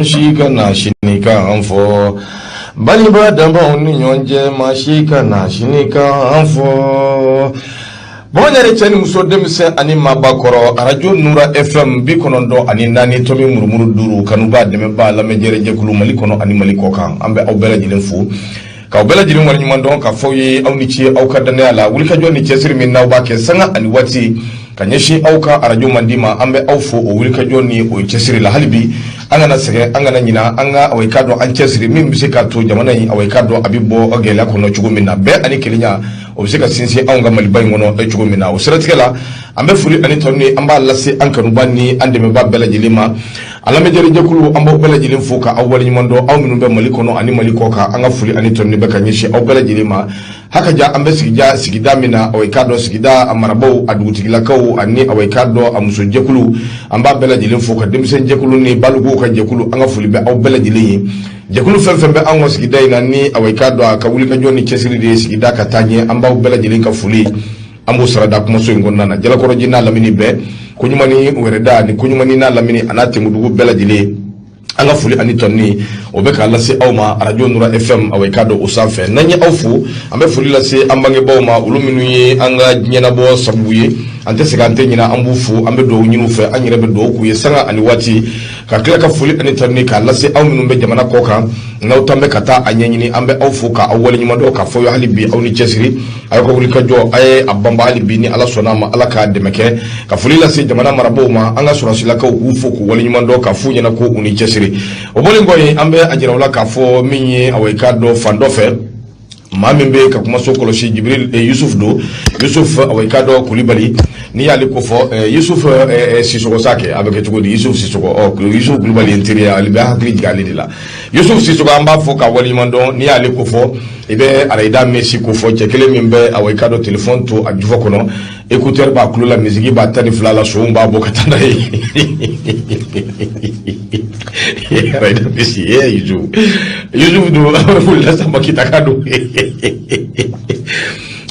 shika na shinika anfo baliba damba ni nyonje ma shika na shinika anfo bonere chani musode mise ani mabakoro radio nura fm bikonondo ani nani tomi murmuru duru kanuba deme ba la mejere jekulu malikono ani malikoka ambe obela jilenfu ka obela jilin wani mandon ka foyi aunici auka dane ala wulika joni chesiri min nawba ke sanga ani wati kanyeshi auka arajo mandima ambe aufo o wulika joni o chesiri la halibi angana sege angana nyina anga awekado anchesiri min bisika to jamana yi awekado abibo ogela kono chugumina be ani kilinya obisika sinsi anga malibai ngono e chugumina o siratikela ambe furi ani tonni amba lasi ankanu banni ande me babbela jilima ala mejere jekulu ambo bela jilin fuka awwali nyimondo aw minun be malikono ani malikoka anga furi ani tonni be kanyeshi aw bela jilima haka ja ambe sigida mina awekado sigida amarabo adutigila kaw ani awekado amuso jekulu amba bela jilin fuka dimsen jekulu ni balugo ka jekulu anga fuli be aw bela jilin jekulu fembe ango sigida ina ni awekado akawuli ka joni chesiri de sigida katanye amba bela jilin ka fuli ambo sarada kuma so ngonna na jala koro jina lamini be kunyumani wereda ni kunyumani na lamini anate mudugu bela jilin anga fuli ani tonni obeka lase awma radio nura fm awekado usafe nanyi awfu ambe fuli lase ambange bawma uluminu yi anga nyena bo sabuye ante segante nyina ambufu ambe do nyinu fe anyire be do ku yesanga ani wati ka kila ka fuli ani tonni ka lase awminu be jamana koka na utambe kata anyenyini ambe awfu ka awwali nyuma do ka foyo halibi awni chesiri ayko wuli ka jo ay abamba halibi ni ala sonama ala ka demeke ka fuli lase jamana maraboma anga surasila ka ufu ku wali nyuma do ka funya na ko uni chesiri obole ngoyi ambe ajirawla ka fo minyi awekado fandofe mamimbe ka kuma sokolo shi Jibril Yusuf awekado Kulibali ni yali ko fo Yusuf Sisoko sake abeke tugodi Yusuf Sisoko Yusuf Kulibali interior alibe hakri galidila Yusuf Sisoko amba fo ka wali mando ni yali ko fo ibe araida Messi ko fo chekele mimbe awekado telephone to ajufa kono écouteur ba kulula musique ba tani flala so mba bokatanda araida Messi Yusuf do fulla sama kitakado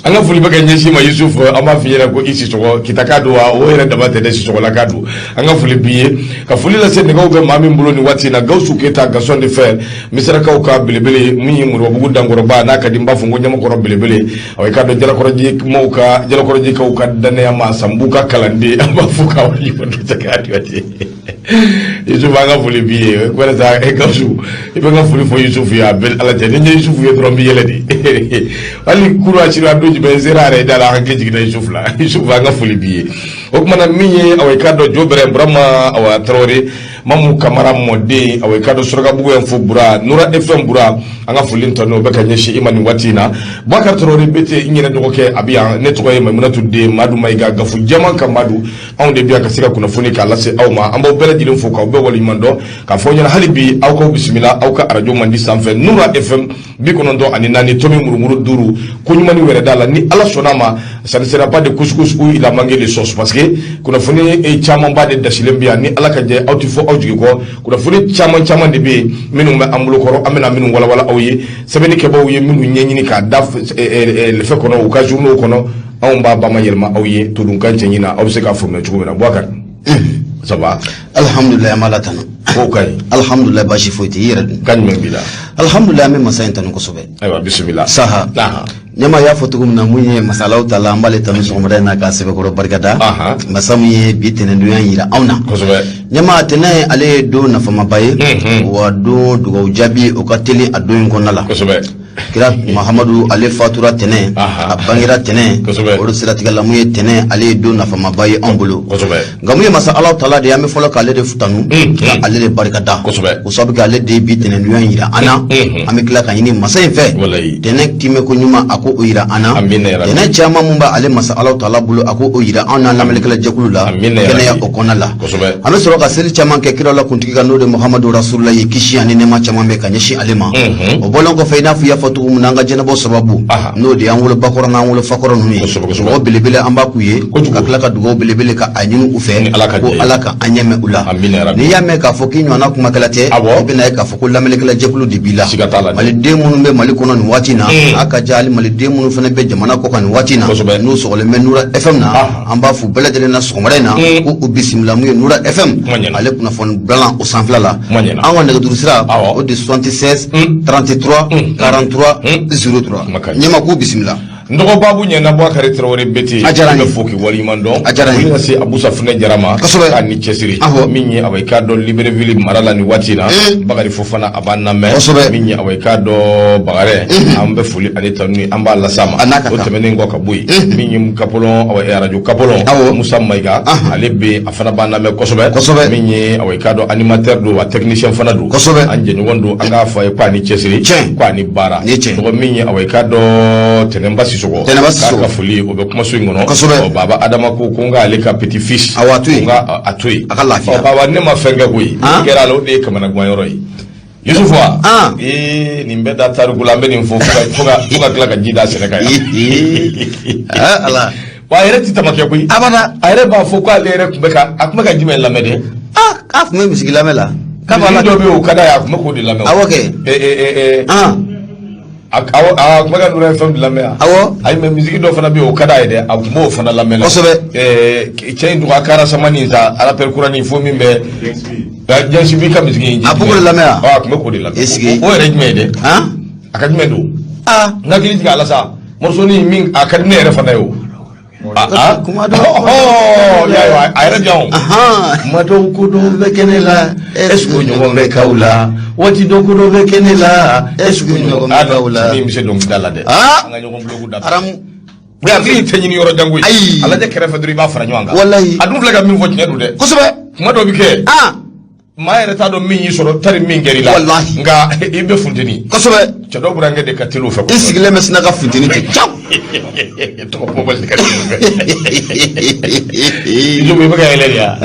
anga fuli baka nyeshi ma Yusuf ama fiera ko isi soko kitakado wa o era dabate de soko la kadu anga fuli biye ka fuli la sen go be mami mbulo ni wati na gausu keta ga son de fer misra ka ka bilibili mi muro bugu dangoro ba na ka dimba fungo nyama ko bilibili awai ka do jala ko ji mauka jala ko ji ka dane ma sambuka kalande ama fuka wali ko takati wati Yusuf anga fuli biye ko la za e gausu ibe nga fuli fo Yusuf ya bel ala jeni Yusuf ye drombi yeledi wali kurwa chira benzerare dala hanke jigina Yusuf anga fuli biye okmana miye awekado jobere brama awa trore mamu kamara mode awekado soroga bugu enfu bura nura fm bura anga fuli ntono beka nyeshi imani watina bakar trore bete inyene dokoke abia netoko mamunatu de madu maiga gafu jaman kamadu onde biya kasika kuna funi ka lase awma ambo bela jilin fuka obe wali mando ka fonya halibi au ko bismillah au ka radio mandi sanfe nura fm bikonondo ani nani tomi murmuru duru kunyumani weredala ni ala sonama ça ne sera pas de couscous où il a manqué les sauces parce que kuna funi e chaman ba de dasilembia ni ala ka je autifo awjigi ko kuna funi chaman de be minu me amulo koro amena minu wala awye sebeni ke bawye minu nyenyini ka daf le fe kono o ka journo kono on ba ba mayelma awye to dun kan chenyina awse ka fumna chugumena bwakar ça va alhamdulillah malatana okay alhamdulillah bashi foyti yira kan men bila alhamdulillah me masayintanu ko sobe aywa bismillah saha nyama ya fotugum na munye masalaw tala ambale tanu somre na ka sebe ko barkada masamuye bitene do yira awna ko sobe nyama tene ale do na fama baye wa do dugo jabi o ka tele ado ko nala ko sobe kira Muhammadu ale fatura tene abangira tene o siratiga lamuye tene ale do na fama baye ambulo gamuye masa Allah taala de yame folo kale de futanu ale de barkada o sabu kale de bitene do yira ana amikla kan yini masa fe tene time ko nyuma ako oira ana tene chama mumba ale masa Allah taala bulu ako oira ana lamalekala jakulu la kene ya okona la ame soro ka sel chama ke kira la kuntiki kanu de Muhammadu Rasulullah kishi ani ne ma chama me kanyeshi alema o bolon ko feina fu ya fatu mun anga janabo sababu no de an wolo bakoro na wolo fakoro nuni o belebele an ba ku ye ka kala ka dugo belebele ka anyinu u fe ko alaka anyame ula ni yame ka foki nyona kuma kala te ibina ka foko lamele kala jekulu dibila mali de munu be mali kono ni watina aka jali mali de munu fana be jamana ko kan watina no so le menura fm na an ba fu beledele na so marena ko bisimila mu nura fm ale kuna fon blanc au sanfla la an wanda duru sira o de 76 33 43 03 nyama ko bisimila ndogo babu nyana Boubacar Traoré beti be foki wali mando wina se Abou Safina Jarama ani chesiri minyi awai kado Libreville marala ni watina bagari fofana abanna me minyi awai kado bagare ambe fuli anita ni amba la sama o temene ngo kabuyi minyi mkapolon awai radio kapolon Moussa Maiga alebe afana banna me kosobe minyi awai kado animateur do wa technicien fana do anje ni wondo anga fa pa ni chesiri kwa ni bara ndogo minyi awai kado tenemba ka fuli o be kuma so ngono o baba adama ko nga ale ka petit fils nga atui o baba ne ma fenga goyi ngera lo de kamana gwa yoroi Yusufa nimbe da taru gulambe ni mfo fuga kala ka jida seneka ya ala wa yere titamakya goyi abana ayre ba fo ko ale kubeka akumeka jime lamede ka fu me misigila mela ka bala do be o kada ya kuma ko de lamede awoke kuma ka nura fɛn bila mɛ ayi mɛ musique dɔ fana bɛ yen o ka d'a ye dɛ a kun b'o fana lamɛn cɛ in duga kara sama nin sa rappel kura nin fo min bɛ jɛnsi bi ka musique in a b'o de lamɛn a kun bɛ k'o de lamɛn o yɛrɛ jumɛn ye dɛ a ka jumɛn don n hakili jigin ala sa morceau ni min a ka di ne yɛrɛ fana ye o kuma dɔ a yɛrɛ diyan o kuma dɔw ko dɔw bɛ kɛnɛ la est-ce que ɲɔgɔn bɛ k'aw la waati dɔw ko dɔw bɛ kɛnɛ la est-ce que ɲɔgɔn bɛ k'aw la min bɛ se dɔnkili la dɛ an ka ɲɔgɔn blogu da aramu mais hakili tɛ ɲini yɔrɔ jango ye ala de kɛrɛfɛ dɔrɔn i b'a fara ɲɔgɔn kan wallahi a dun filɛ ka min fɔ tiɲɛ don dɛ kosɛbɛ kuma dɔw bɛ kɛ maa yɛrɛ t'a dɔn min y'i sɔrɔ tari min kɛr'i la wallahi nka i bɛ funteni kosɛbɛ cɛ dɔw burankɛ de ka teli o fɛ i sigilen bɛ sina ka funteni kɛ caw tɔgɔ mɔbali de ka teli o fɛ i jɔ i bɛ ka yɛlɛ de ya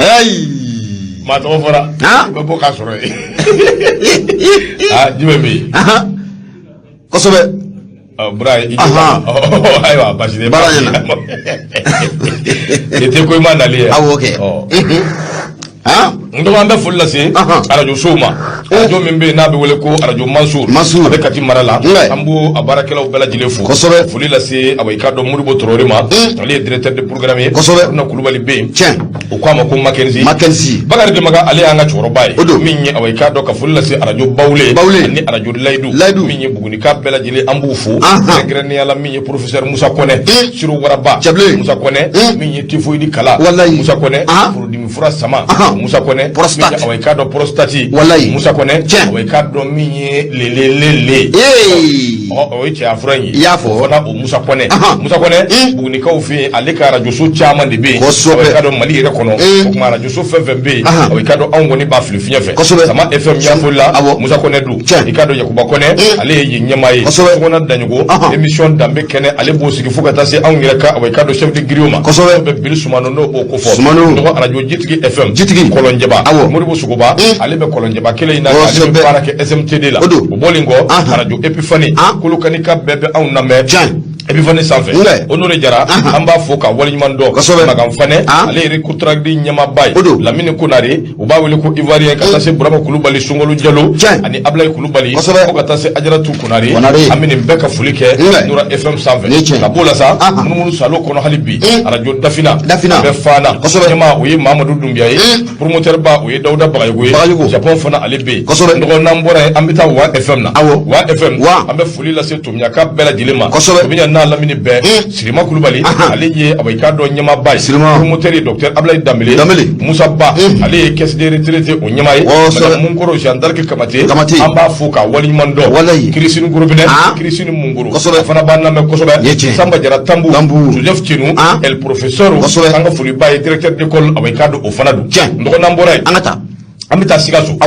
maa tɔgɔ fɔra i bɛ bɔ k'a sɔrɔ yen jumɛn bɛ yen kosɛbɛ bura i jɔ ayiwa basi tɛ baara ɲɛna i tɛ ko i ma nali ye awɔ kɛ n dɔgɔ an bɛ foli lase arajo sow ma arajo min bɛ yen n'a bɛ wele ko arajo Mansour a bɛ Kati mara la an b'o a baarakɛlaw bɛɛ lajɛlen fo kosɛbɛ foli lase awa i k'a dɔn Modibo Traoré ma ale ye directeur de programme ye kosɛbɛ Haruna Kulubali bɛ yen tiɲɛ o ko a ma ko Mackenzie Bakari Demaga ale y'an ka cɛkɔrɔba ye min ye awa i k'a dɔn ka foli lase arajo Bawule ani arajo Layidu min ye Bugunika bɛɛ lajɛlen an b'u fo kɛrɛnkɛrɛnnenya la min ye professeur Musa Kɔnɛ Siro Waraba Musa Kɔnɛ min ye typhoïde kala Musa Kɔnɛ furudimi fura sama Musa Kɔnɛ prostate awa i k'a dɔn prostate Musa Kɔnɛ awa i k'a dɔn min ye lelelele o ye cɛya fura in ye i y'a fɔ fana o Musa Kɔnɛ Bugunikaw fɛ yen ale ka arajoso caman de bɛ yen awa i k'a dɔn Mali yɛrɛ kɔnɔ o tuma arajoso fɛn fɛn bɛ yen awa i k'a dɔn anw kɔni b'a fili fiɲɛ fɛ Sama FM ɲɛfɔli la Musa Kɔnɛ don i k'a dɔn Yakuba Kɔnɛ ale ye yen ɲɛmaa ye Sɔgɔna Daɲogo émission danbe kɛnɛ ale b'o sigi fo ka taa se anw yɛrɛ ka awa i k'a dɔn chef de grille ma bɛ Bili Sumano n'o ko fɔ dɔgɔ arajo Jitigi FM Kɔlɔnjɛba Modibo Sogoba ale bɛ Kɔlɔnjɛba kelen in na ale bɛ baara kɛ SMTD la o bɔlen kɔ arajo Epifani Kolokani ka bɛɛ bɛ anw lamɛn Epifani sanfɛ o n'o de jara an b'a fɔ ka waleɲuman dɔn Magan Fanɛ ale ye recrutement ɲɛmaaba ye Lamini Konare u b'a wele ko Ivoirien ka taa se Burama Kulubali Sungalo Jalo ani Ablaye Kulubali fo ka taa se Ajaratu Konare an bɛ nin bɛɛ ka foli kɛ Nura FM sanfɛ ka b'o la sa munumunu salo kɔnɔ hali bi arajo Dafina a bɛ Fana ɲɛmaa o ye Mamadu Dunbiya ye promoteur ba o ye Dawuda Bagayogo ye Japon fana ale bɛ yen nɔgɔ n'an bɔra yen an bɛ taa Wa FM na Wa FM an bɛ foli lase Tomiyaka bɛɛ lajɛlen ma Tomiya n'a lamini bɛɛ Sirima Kulubali ale ye awa i k'a dɔn ɲɛmaaba ye promoteur ye docteur Ablaye Dambele Musa Ba ale ye caisse de retraite o ɲɛmaa ye madame Munkoro Jeanne d'Arc Kamate an b'a fo ka waleɲuman dɔn Kirisini Gorobinɛ Kirisini Munkoro a fana b'an lamɛn kosɛbɛ Samba Jara Tambu Joseph Tienu El Professeur an ka foliba ye directeur d'école awa i k'a dɔn o fana don nɔgɔ n'an bɔra yen an bɛ taa Sikaso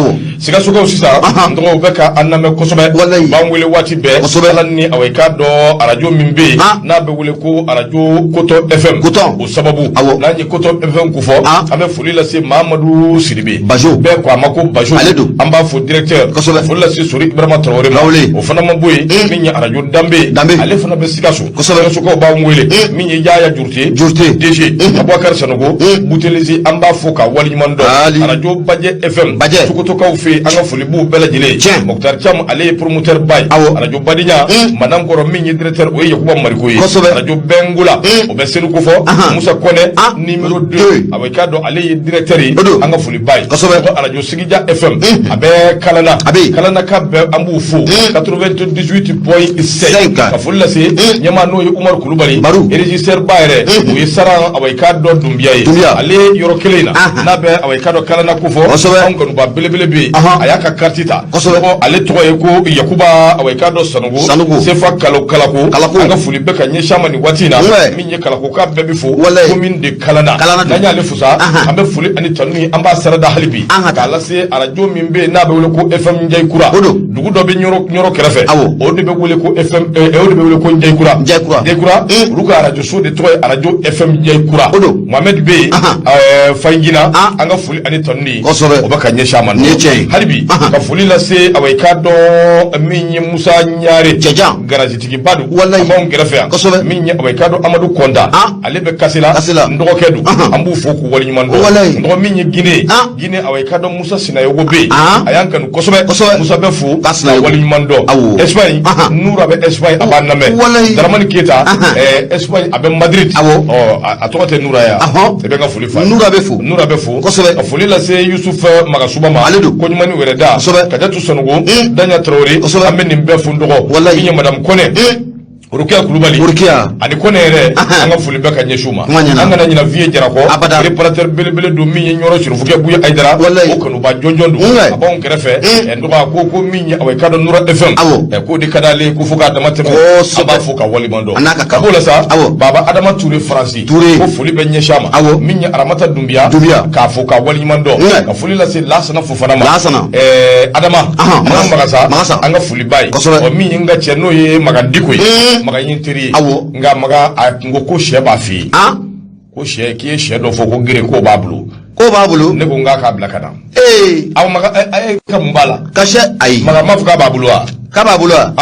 Sikasokaw sisan ndɔgɔw bɛ ka an lamɛn kosɛbɛ b'an wele waati bɛɛ ala ni awayika dɔ arajo min bɛ yen n'a bɛ wele ko arajo Koto FM o sababu n'an ye Koto FM kofɔ an bɛ foli lase Mahamadu Sidibe bɛɛ ko a ma ko Bajo an b'a fɔ directeur foli lase Sori Ibrahima Traoré ma o fana ma bɔ yen min ye arajo Danbe ale fana bɛ Sikaso Sikasokaw b'an wele min ye Yaya Jurute DG Abubakar Sanogo Boutelezi an b'a fɔ ka waliɲuman dɔn arajo Bajɛ FM Sokotokaw fɛ an ka foli b'u bɛɛ lajɛlen Mokhtar Thiam ale ye promoteur ba ye arajo Badiɲa Madame Kɔrɔ min ye directeur o ye Yakuba Mariko ye arajo Bengola o bɛ Senu kofɔ Musa Kɔnɛ numéro 2 awayika dɔn ale ye directeur ye an ka foli ba ye arajo Sigija FM a bɛ Kalana ka bɛɛ an b'u fo 98.5 ka foli lase ɲɛmaa n'o ye Umaru Kulubali régisseur ba yɛrɛ o ye Saran awayika dɔn Dumbiya ye ale yɔrɔ kelen in na n'a bɛ awayika dɔn Kalana kofɔ anw kanuba belebele bɛ yen a y'a ka carte ta ale tɔgɔ ye ko Yakuba awayika dɔn Sanogo Sefa Kalako an ka foli bɛ ka ɲɛsin ma nin waati in na min ye Kalako ka bɛɛ bɛ fo commune de Kalana n'an y'ale fusa an bɛ foli ani tanu an b'a sarada hali bi k'a lase arajo min bɛ yen n'a bɛ wele ko FM Njayikura dugu dɔ bɛ Ɲɔrɔ kɛrɛfɛ o de bɛ wele ko FM o de bɛ wele ko Njayikura olu ka arajo so de tɔgɔ ye arajo FM Njayikura Mohamed bɛ yen Fayingina an ka foli ani tanu o bɛ ka ɲɛsin ma hali bi ka foli lase awayika dɔn min ye Musa Ɲare garagitigiba don b'anw kɛrɛfɛ yan min ye awayika dɔn Amadu Kɔnta ale bɛ Kasila n dɔgɔkɛ don an b'u fo k'u waliɲuman dɔn n dɔgɔ min ye Guinée awayika dɔn Musa Sinayogo bɛ yen a y'an kanu kosɛbɛ Musa bɛ fo k'u waliɲuman dɔn Espagne Noura bɛ Espagne a b'a lamɛn Daramani Keita Espagne a bɛ Madrid a tɔgɔ tɛ Noura ya i bɛ n ka foli fa Noura bɛ fo ka foli lase Yusuf Magasuba ma ko ɲumani wɛrɛ da Kajatu Sanogo Danya Traoré an bɛ nin bɛɛ fo n dɔgɔ min ye Madame Kone Rukia Kulubali ani Kone yɛrɛ an ka foli bɛ ka ɲɛsin ma an kana ɲina Vieux Jarakɔ préparateur belebele don min ye Ɲɔrɔ Surufukɛ Buya Aidara o kanuba jɔnjɔn don a b'anw kɛrɛfɛ ndɔgɔ ko min ye awayika dɔn Nura FM k'o de ka d'ale ko fo k'a dama tɛmɛ an b'a fo ka waliman dɔn ka b'o la sa Baba Adama Touré Faransi ko foli bɛ ɲɛsin ma min ye Aramata Dumbiya k'a fo ka waliman dɔn ka foli lase Lasana Fofana ma Adama Magasa an ka foli ba ye min ye n ka cɛ n'o ye Magandiko ye Maga yintiri nga maga a kungo ko sɛ b'a f'i ko sɛ k'i ye sɛ dɔ fɔ ko gere ko b'a bolo ne ko n k'a k'a bila ka na aw maga a ye ka mun b'a la ka sɛ ayi maga m'a fɔ k'a b'a bolo wa k'a b'a bolo wa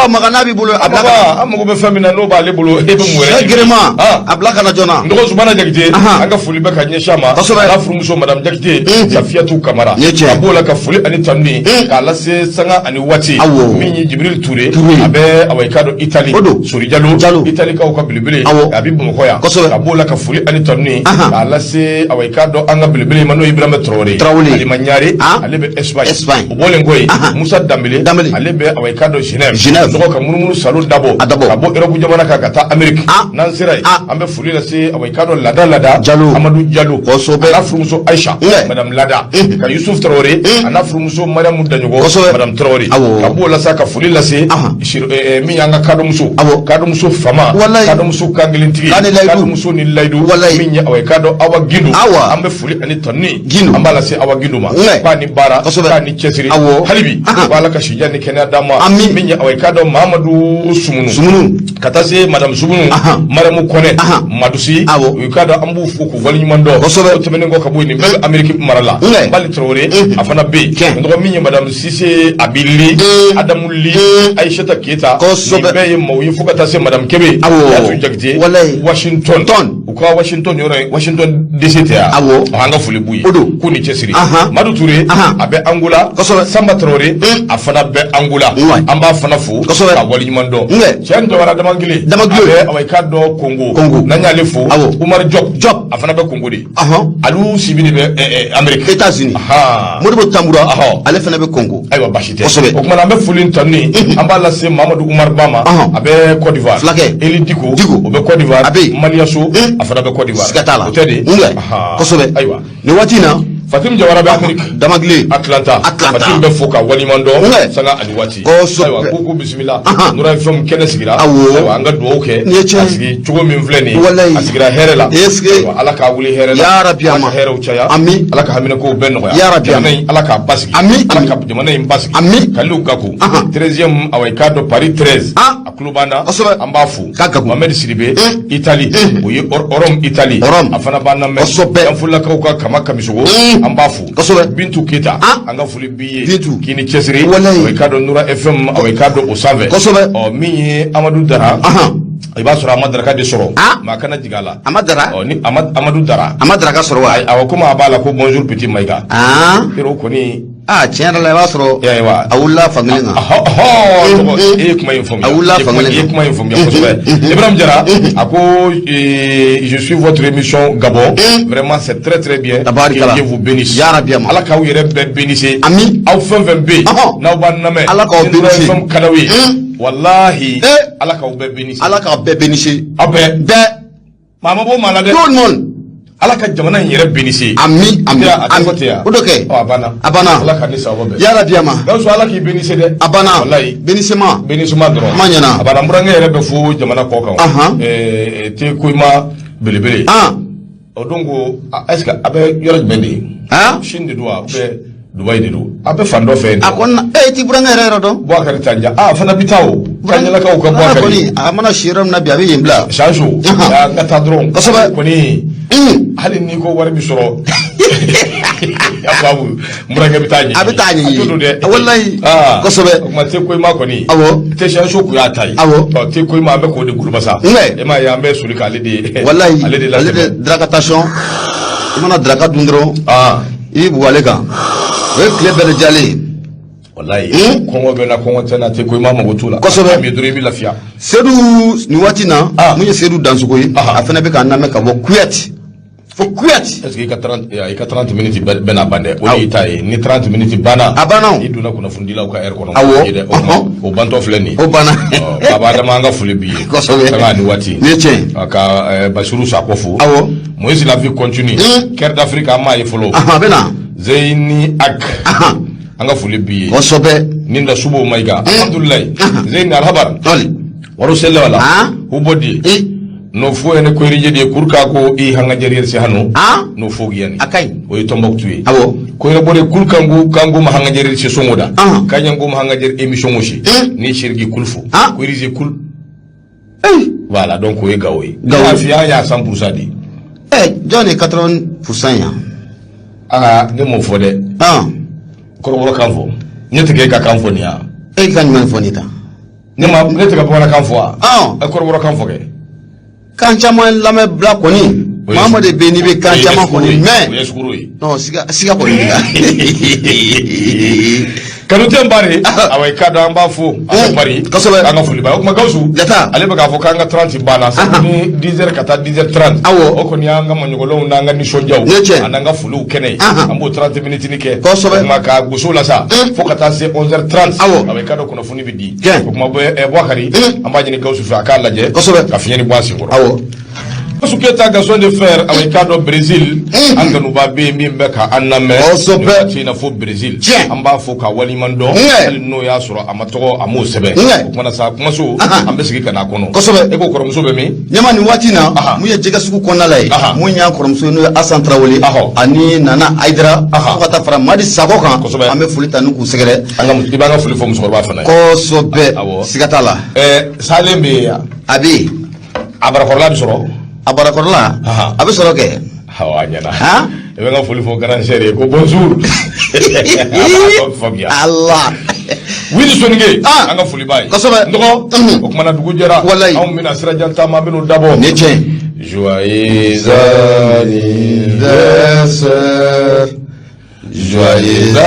maga n'a b'i bolo a bila ka na an mago bɛ fɛn min na n'o b'ale bolo e bɛ mun wɛrɛ gerema a bila ka na joona Ndɔgɔ Zumana Jakite an ka foli bɛ ka ɲɛsin a ma n'a furumuso Madame Jakite Safiyatu Kamara a b'o la ka foli ani tanu k'a lase sanga ani waati min ye Jibril Touré a bɛ awayika dɔn Itali Sori Jalo Itali kaw ka belebele a bɛ Bamakɔ yan a b'o la ka foli ani tanu k'a lase awayika dɔn an ka belebele ma n'o ye Ibrahima Traoré Alima Ɲare ale bɛ Espagne o bɔlen ko yen Musa Dambele ale bɛ awayika dɔn Genève nɔgɔ ka munumunu salo dabɔ ka bɔ Europe jamana kan ka taa Amérique n'an sera yen an bɛ foli lase awayika dɔn Lada Amadou Diallo a n'a furumuso Aïcha Madame Lada ka Yusuf Traoré a n'a furumuso Mariamu Daɲɔgɔn Madame Traoré ka b'o la sa ka foli lase min y'an ka kadɔmuso Fama kadɔmuso Kankelentigi kadɔmuso ni Layidu min ye awayika dɔn Awa Gindo an bɛ foli ani tanu an b'a lase Awa Gindo ma k'a ni baara k'a ni cɛsiri hali bi b'a la ka sija ni kɛnɛya d'a ma min ye awayika dɔn Mahamadu Sumunu ka taa se Madame Sumunu Mariamu Kɔnɛ Madusi u k'a dɔn an b'u fo k'u waliɲuman dɔn o tɛmɛnen kɔ ka bɔ yen nin bɛɛ bɛ Amérique mara la Bali Traoré a fana bɛ yen n dɔgɔ min ye Madame Cissé Abili Adamu Li Aïssata Keita nin bɛɛ ye maaw ye fo ka taa se Madame Kebe Yatu Jakite Washington u ka Washington yɔrɔ ye Washington DC tɛ yan an ka foli b'u ye k'u ni cɛsiri Madu Touré a bɛ Angola Samba Traoré a fana bɛ Angola an b'a fana fo ka waliɲuman dɔn cɛ Jawara Damakile a bɛ awayika dɔn Congo n'an y'ale fo Umar Job a fana bɛ Congo de alu sibi de bɛ Amérique États-Unis Modibo Tambura ale fana bɛ Congo ayiwa basi tɛ o kumana an bɛ foli tanu an b'a lase Mamadou Umar Bama a bɛ Côte d'Ivoire fulakɛ Eli Diko o bɛ Côte d'Ivoire Maliyaso a fana bɛ Côte d'Ivoire siga t'a la o tɛ de kosɛbɛ ayiwa nin waati in na Fatim Jawara be America Damagle Atlanta Fatim be foka walimando sanga adiwati aywa ko bismillah Nura FM kene sigira aywa anga do ke asigi chugo min fleni asigira herela ala ka wuli herela ya rabbi ama hera uchaya ami ala ka hamina ko benno ya rabbi ama ala ka basigi ami ala ka jamana im basigi ami kalu gaku 13e awai kado Paris 13 aklubana ambafu Mohamed Sidibe Italy oyi orom Italy afana bana me amfulla ka kama kamisogo ambafu Bintu Kita anga fuli biye kini chesiri awai kado Nura FM awai kado Osave o mi Amadou Dara iba sura Amadou Dara de soro makana jigala Amadou ni Amadou Dara ka soro wa awakuma abala ko bonjour petit maïga pero koni tiɲɛ yɛrɛ la i b'a sɔrɔ a wulila fankelen kan e ye kuma in faamuya a wulila fankelen kan e ye kuma in faamuya kosɛbɛ Ibrahim Jara a ko je suis votre émission Gabon vraiment c'est très très bien que Dieu vous bénisse ya rabbi ama ala k'aw yɛrɛ bɛɛ bénisse ami aw fɛn fɛn bɛ yen n'aw b'a lamɛn ala k'aw bénisse fɛn ka d'aw ye walahi ala k'aw bɛɛ bénisse ala k'aw bɛɛ bénisse aw bɛɛ maa ma bɔ maa la dɛ tout le monde ala ka jamana in yɛrɛ bénisse ami o do kɛ a banna ala ka ni sababu bɛɛ ya rabbi ama Gawusu ala k'i bénisse dɛ a banna wallahi bénissement dɔrɔn ma ɲɛna a banna burankɛ yɛrɛ bɛ fo jamana kɔ kan te koyima belebele o don ko est-ce que a bɛ yɔrɔ jumɛn de ye Chine de don wa ou bien Dubaï de don a bɛ fan dɔ fɛ a kɔni ti burankɛ yɛrɛ yɔrɔ dɔn Bouakari Tanja fana bi taa o Tanjalakaw ka Bouakari a mana si yɔrɔ min na bi a bɛ yen bila Sanso n ka taa dɔrɔn kosɛbɛ kɔni hali n'i ko wari bi sɔrɔ babu burankɛ bɛ taa ɲɛ a bɛ taa ɲɛ a to don dɛ wallahi kosɛbɛ o kuma te koyima kɔni awɔ te Sanso kun y'a ta ye te koyima an bɛ k'o de gulubasa e m'a ye an bɛ soli k'ale de wallahi ale de drakatation i mana draka dun dɔrɔn i b'i bugu ale kan o ye tile bɛɛ de jalen wallahi kɔngɔ bɛ na kɔngɔ tɛ na te koyima mago t'u la kosɛbɛ mi dɔrɔn i bɛ lafiya Seydou nin waati na mun ye Seydou Dansogo ye a fana bɛ k'an lamɛn ka bɔ Kuyate fo Kuyate est-ce que i ka 30 minutes bɛ na ban dɛ o de y'i ta ye ni 30 minutes banna a banna i donna kunnafonidilaw ka heure kɔnɔ awɔ o bantɔ filɛ nin o banna baba Adama an ka foli b'i ye kosɛbɛ sanga ni waati ni tiɲɛ ka Basiru Sakɔ fo awɔ Moïse la vie continue Cœur d'Afrique an m'a ye fɔlɔ a bɛ na Zeyni Ak an ka foli b'i ye kosɛbɛ nin da subo mayiga alhamdulilayi Zeyni alhabar waro selle wala hubodi no fo ene ko rije de kurka ko I hanga jeri se hanu no fo giyani akay o yi Tombouctou yi awo ko re bode kulkangu kangu ma hanga jeri se songoda kanyangu ma hanga jeri émission oshi ni shirgi kulfu ko rije kul voilà donc o yi gawoyi gafiya ya 100% di Johnny 80% ya ne mo fo de ko wala kan fo nyete ke ka kan fo ni ya kan man fo ni ta ne ma ne te ka wala kan fo ko wala kan fo ke kan caman lamɛn bila kɔni Mamadu bɛ n'i bɛ kan caman kɔni mais non siga kɔni kanute mbari awai kada an b'a fo an bari kosɛbɛ an ka foli ba o kuma Gawusu jata ale bɛ k'a fɔ k'an ka 30 banna sabu ni 10h ka taa 10h30 awɔ o kɔni y'an ka maɲɔgɔnw n'an ka nisɔndiyaw an n'an ka foliw kɛnɛ an b'o 30 minutes kɛ kosɛbɛ kuma ka goso la sa fo ka taa se 11h30 awɔ awai kada kunnafoni bɛ di o kuma Bouakari an b'a ɲini Gawusu fɛ a k'a lajɛ kosɛbɛ ka fiɲɛ ni bɔ a sen kɔrɔ awɔ Gawusu Keyita Gaston de Fer awai kada Brésil an kanuba bɛ min bɛ ka an lamɛn kosɛbɛ i n'a fɔ Brésil an b'a fɔ ka waliman dɔn hali n'o y'a sɔrɔ a ma tɔgɔ a m'o sɛbɛn o kumana sa kumaso an bɛ sigi ka n'a kɔnɔ kosɛbɛ e ko kɔrɔmuso bɛ min ɲama nin waati na mun ye jɛgɛ sugu kɔnɔna la ye mun y'an kɔrɔmuso ye n'o ye Asan Tarawele ani Nana Aidara fo ka taa fara Madi Sakɔ kan an bɛ foli ta n'u k'u sɛgɛrɛ i b'an ka foli fɔ musokɔrɔba fana ye kosɛbɛ siga t'a la Salen bɛ yen a bɛ yen a barakɔrɔla bɛ sɔrɔ a barakɔrɔla a bɛ sɔrɔ kɛ a ɲɛna i bɛ n ka foli fɔ grand sœur ye ko bonjour Allah Wili Sonige an ka foli b'a ye kosɛbɛ nɔgɔ o kumana dugu jɛra wallahi anw bɛna sirajan taama an bɛn'o dabɔ ni tiɲɛ joyeux anniversaire joyeux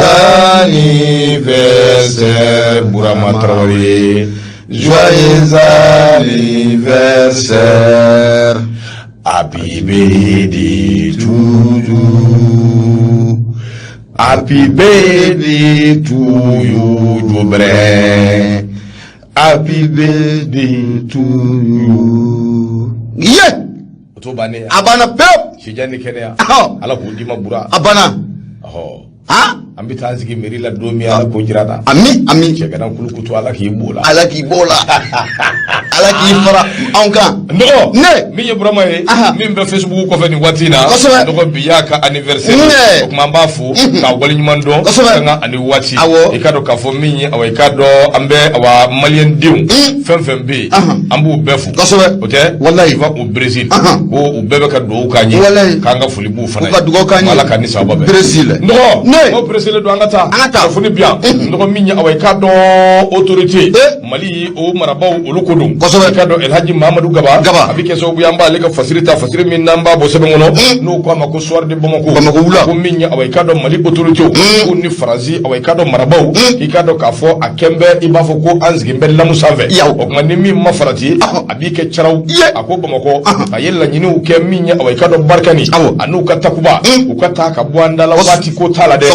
anniversaire Bourama Traoré joyeux anniversaire happy birthday to you happy birthday to you Jobre happy birthday to you abana pep sijani kenya ala k'o di ma bura abana an bɛ taa sigi mairie la don min ala ko jirata ami cɛ kana kulukutu ala k'i b'o la ala k'i fara anw kan nɔgɔ min ye Burama ye min bɛ Facebook kɔfɛ nin waati in na nɔgɔ bi y'a ka anniversaire o tuma an b'a fo k'a waleɲuman dɔn sanga ani waati i ka dɔn k'a fɔ min ye i ka dɔn an bɛ maliyɛn denw fɛn fɛn bɛ yen an b'u bɛɛ fo o tɛ i va au Brésil ko u bɛɛ bɛ ka dugawu k'an ye k'an ka foli b'u fana ye ala ka ni sababa bɛɛ Brésil nɔgɔ sele do an ka taa foni biyan nɔgɔ min ye i ka dɔn autorité Mali o marabaw olu ko don i ka dɔn Elhaji Mahamadu Gaba a bɛ kɛ sababu an b'ale ka fasiri min n'an b'a bɔ sɛbɛn kɔnɔ n'o ko a ma ko soir de Bamako wula ko min ye i ka dɔn Mali autorité ko ni Faransi i ka dɔn marabaw i ka dɔn k'a fɔ a kɛn bɛ i b'a fɔ ko an sigin bɛ lamu sanfɛ o tuma ni min ma farati a b'i kɛ caraw a ko Bamakɔ a ye laɲiniw kɛ min ye i ka dɔn Barikani a n'u ka takuba u ka taa ka bɔ an da la waati ko t'a la dɛ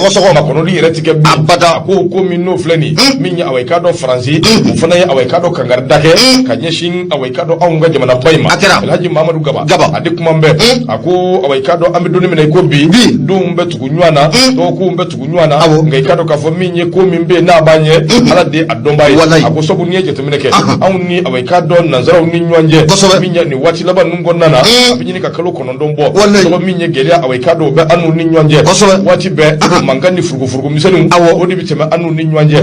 kɔnɔli yɛrɛ tigɛ abada ko min n'o filɛ nin min ye i ka dɔn Faransi o fana ye i ka dɔn kangarida kɛ ka ɲɛsin i ka dɔn anw ka jamana ba in ma Elhaji Mahamadu Gaba a di kuma bɛɛ a ko i ka dɔn an bɛ donni minɛ i ko bi denw bɛ tugu ɲɔgɔn na dɔgɔkunw bɛ tugu ɲɔgɔn na nka i ka dɔn k'a fɔ min ye ko min bɛ yen n'a b'a ɲɛ ala de a dɔnbaa ye a ko sabu n'i ye jateminɛ kɛ anw ni i ka dɔn nanzaraw ni ɲɔgɔn cɛ min ye nin waati laban ninnu kɔnɔna na a bɛ ɲini ka kalo 9 bɔ tɔgɔ min ye gɛlɛya i ka dɔn o bɛ an n'u ni ɲɔgɔn cɛ waati bɛɛ mankan ni furugufurugu misɛnninw o de bɛ tɛmɛ an n'u ni ɲɔgɔn cɛ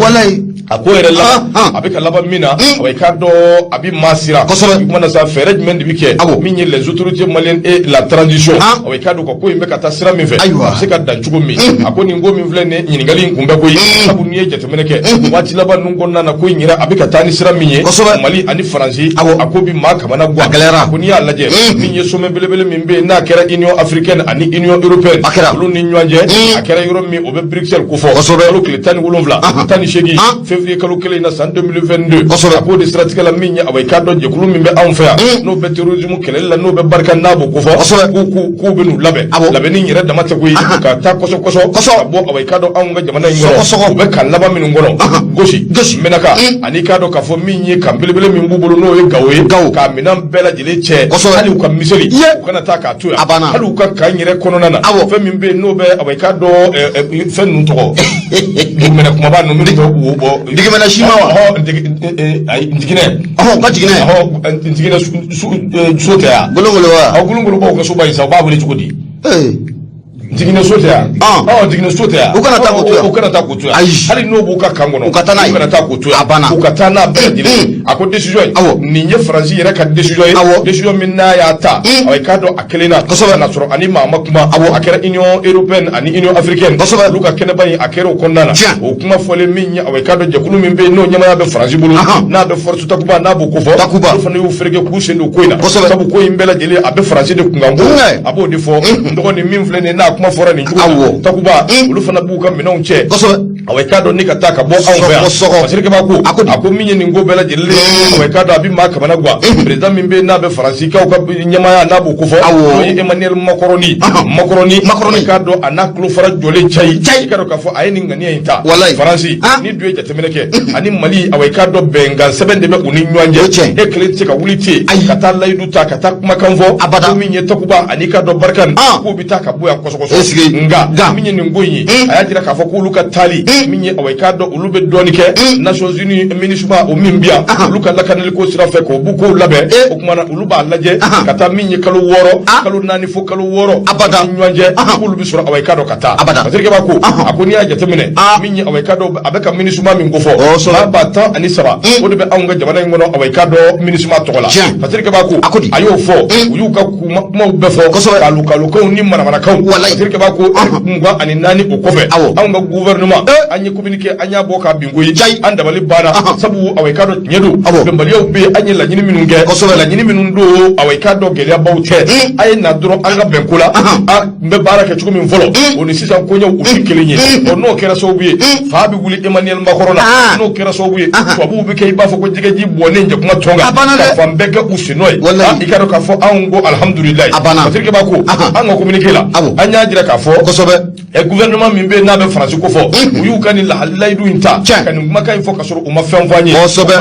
a ko yɛrɛ laban a bɛ ka laban min na i ka dɔn a bɛ maa sira i kumana sa fɛɛrɛ jumɛn de bɛ kɛ min ye les autorités maliennes et la transition i ka dɔn ko in bɛ ka taa sira min fɛ a bɛ se ka dan cogo min a ko nin ko min filɛ nin ɲininkali in kun bɛ koyi sabu n'i ye jateminɛ kɛ waati laban ninnu kɔnɔna na ko in yɛrɛ a bɛ ka taa ni sira min ye Mali ani Faransi a ko bi maa kamana guwa ko n'i y'a lajɛ min ye sommet belebele min bɛ yen n'a kɛra Union africaine ani Union européenne olu ni ɲɔgɔn cɛ a kɛra yɔrɔ min o bɛ Bruxelles ko fɔ kalo tile 17 18 février kalo kelen na san 2022 a ko de siratigɛ la min ye i ka dɔn jɛkulu min bɛ anw fɛ yan n'o bɛ terrorisme kɛlɛli la n'o bɛ barika n'a b'o ko fɔ k'u bɛ n'u labɛn labɛnni yɛrɛ dama tɛ koyi ka taa kɔsɔ ka bɔ i ka dɔn anw ka jamana in kɔnɔ u bɛ kan laban minnu kɔnɔ gosi mɛnaka ani k'a dɔn k'a fɔ min ye kan belebele min b'u bolo n'o ye Gawo ye k'a minɛn bɛɛ lajɛlen cɛ hali u ka miseli u kana taa k'a to yan hali u ka kan yɛrɛ kɔnɔna na fɛn min bɛ yen n'o bɛ i ka dɔn fɛn ninnu tɔgɔ dugumɛnɛ kumaba ninnu bɛ wo bɔ digimɛnɛ sima wa ntiginɛ ka jiginɛ ntiginɛ so tɛ yan golongolo wa golongolobaw ka soba in sa u b'a wele cogo di jiginɛ so tɛ yan jiginɛ so tɛ yan u kana taa k'o to yan u kana taa k'o to yan hali n'o b'u ka kan kɔnɔ u ka taa n'a ye u kana taa k'o to yan a banna u ka taa n'a bɛɛ lajɛlen a ko décision in nin ye Faransi yɛrɛ ka décision ye décision min n'a y'a ta i k'a dɔn a kelen na kosɛbɛ n'a sɔrɔ ani maa ma kuma a kɛra Union européenne ani Union africaine kosɛbɛ olu ka kɛnɛba in a kɛra o kɔnɔna na o kuma fɔlen min ye i k'a dɔn jɛkulu min bɛ yen n'o ɲɛmaaya bɛ Faransi bolo n'a bɛ force takuba n'a b'o ko fɔ olu fana y'u fereke k'u sen don ko in na sabu ko in bɛɛ lajɛlen a bɛ Faransi de kunkan bɔ a b'o de fɔ n dɔgɔnin min filɛ nin ye n'a kuma fɔra nin cogo takuba olu fana b'u ka minɛnw cɛ i k'a dɔn ni ka taa ka bɔ anw fɛ yan Masirikɛba ko a ko min ye nin ko bɛɛ lajɛlen i k'a dɔn a bɛ maa kamana guwa président min bɛ yen n'a bɛ Faransikaw ka ɲɛmaaya n'a b'o ko fɔ n'o ye Emmanuel Macron i k'a dɔn a n'a tulo fara jɔlen cayi i k'a dɔn k'a fɔ a ye nin ŋaniya in ta Faransi ni dun ye jateminɛ kɛ ani Mali i k'a dɔn bɛnkan sɛbɛn de bɛ u ni ɲɔgɔn cɛ e kelen tɛ se ka wuli ten ka taa layidu ta ka taa kumakan fɔ ko min ye takuba ani k'a dɔn Barikani k'u bɛ taa ka bɔ yan kɔsɔkɔsɔ nka min ye nin ko in ye a y'a jira k'a fɔ k'olu ka taali min ye i k'a dɔn olu bɛ dɔɔnin kɛ Nations Unies MINUSMA o min bi yan olu ka lakanali ko sira fɛ k'o b'u kow labɛn o kumana olu b'a lajɛ ka taa min ye kalo 6 kalo 4 fo kalo 6 abada ɲɔgɔn cɛ k'olu bɛ sɔrɔ i k'a dɔn ka taa Masirikɛba ko a ko n'i y'a jateminɛ min ye i k'a dɔn a bɛ ka MINUSMA min ko fɔ maa ba 13 o de bɛ anw ka jamana in kɔnɔ i k'a dɔn MINUSMA tɔgɔ la Masirikɛba ko a y'o fɔ u y'u ka kumaw bɛɛ fɔ kalukalukanw ni manamanakanw Masirikɛba ko 24 o kɔfɛ anw ka gouvernement an ye communiqué an y'a bɔ k'a bin koyi an dabali banna sabu i k'a dɔn tiɲɛ don bɛnbaliyaw bɛ yen an ye laɲini minnu kɛ laɲini minnu don i k'a dɔn gɛlɛyabaw tɛ a ye na dɔrɔn an ka bɛnko la n bɛ baara kɛ cogo min fɔlɔ o ni sisan koɲɛw u tɛ kelen ye n'o kɛra sababu ye fa bɛ wuli Emmanuel Macron na n'o kɛra sababu ye tubabuw bɛ kɛ i b'a fɔ ko jɛgɛji bɔnnen jakuma tɔn kan ka fan bɛɛ kɛ u sen nɔ ye i k'a dɔn k'a fɔ anw ko alhamdulilayi Masirikɛba ko an ka communiqué la an y'a jira k'a fɔ gouvernement min bɛ n'a bɛ faransi ko fɔ u y'u ka nin layidu in ta ka nin kumakan in fɔ ka sɔrɔ u ma fɛn fɔ an ye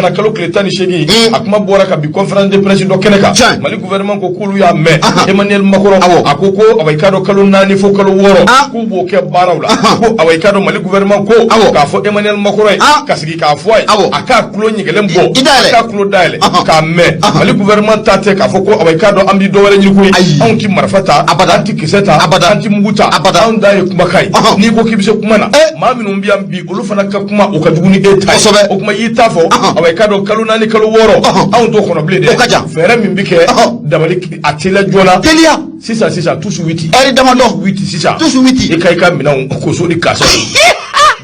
fana kalo tile 18 a kuma bɔra ka bi conférence de presse dɔ kɛnɛ kan Mali gouvernement ko k'olu y'a mɛn Emmanuel Macron a ko awa i k'a dɔn kalo 4 fo kalo 6 k'u b'o kɛ baaraw la ko awa i k'a dɔn Mali gouvernement ko k'a fɔ Emmanuel Macron ye ka sigi k'a fɔ a ye a k'a kulo ɲɛgɛlen bɔ a k'a kulo dayɛlɛ k'a mɛn Mali gouvernement ta tɛ k'a fɔ ko awa i k'a dɔn an bi dɔ wɛrɛ ɲini koyi anw ti marifa ta an ti kisɛ ta an ti mugu ta anw da ye kumakan ye n'i ko k'i bɛ se kuma na maa minnu bɛ yan bi olu fana ka kuma o ka jugu ni e ta ye o kuma y'i ta fɔ awa i k'a dɔn kalo 4 kalo 6 anw t'o kɔnɔ bilen dɛ fɛɛrɛ min bi kɛ dabali a teliya joona teliya sisan tusu witi ɛri damadɔ witi sisan tusu witi i ka minɛnw koso ni kasa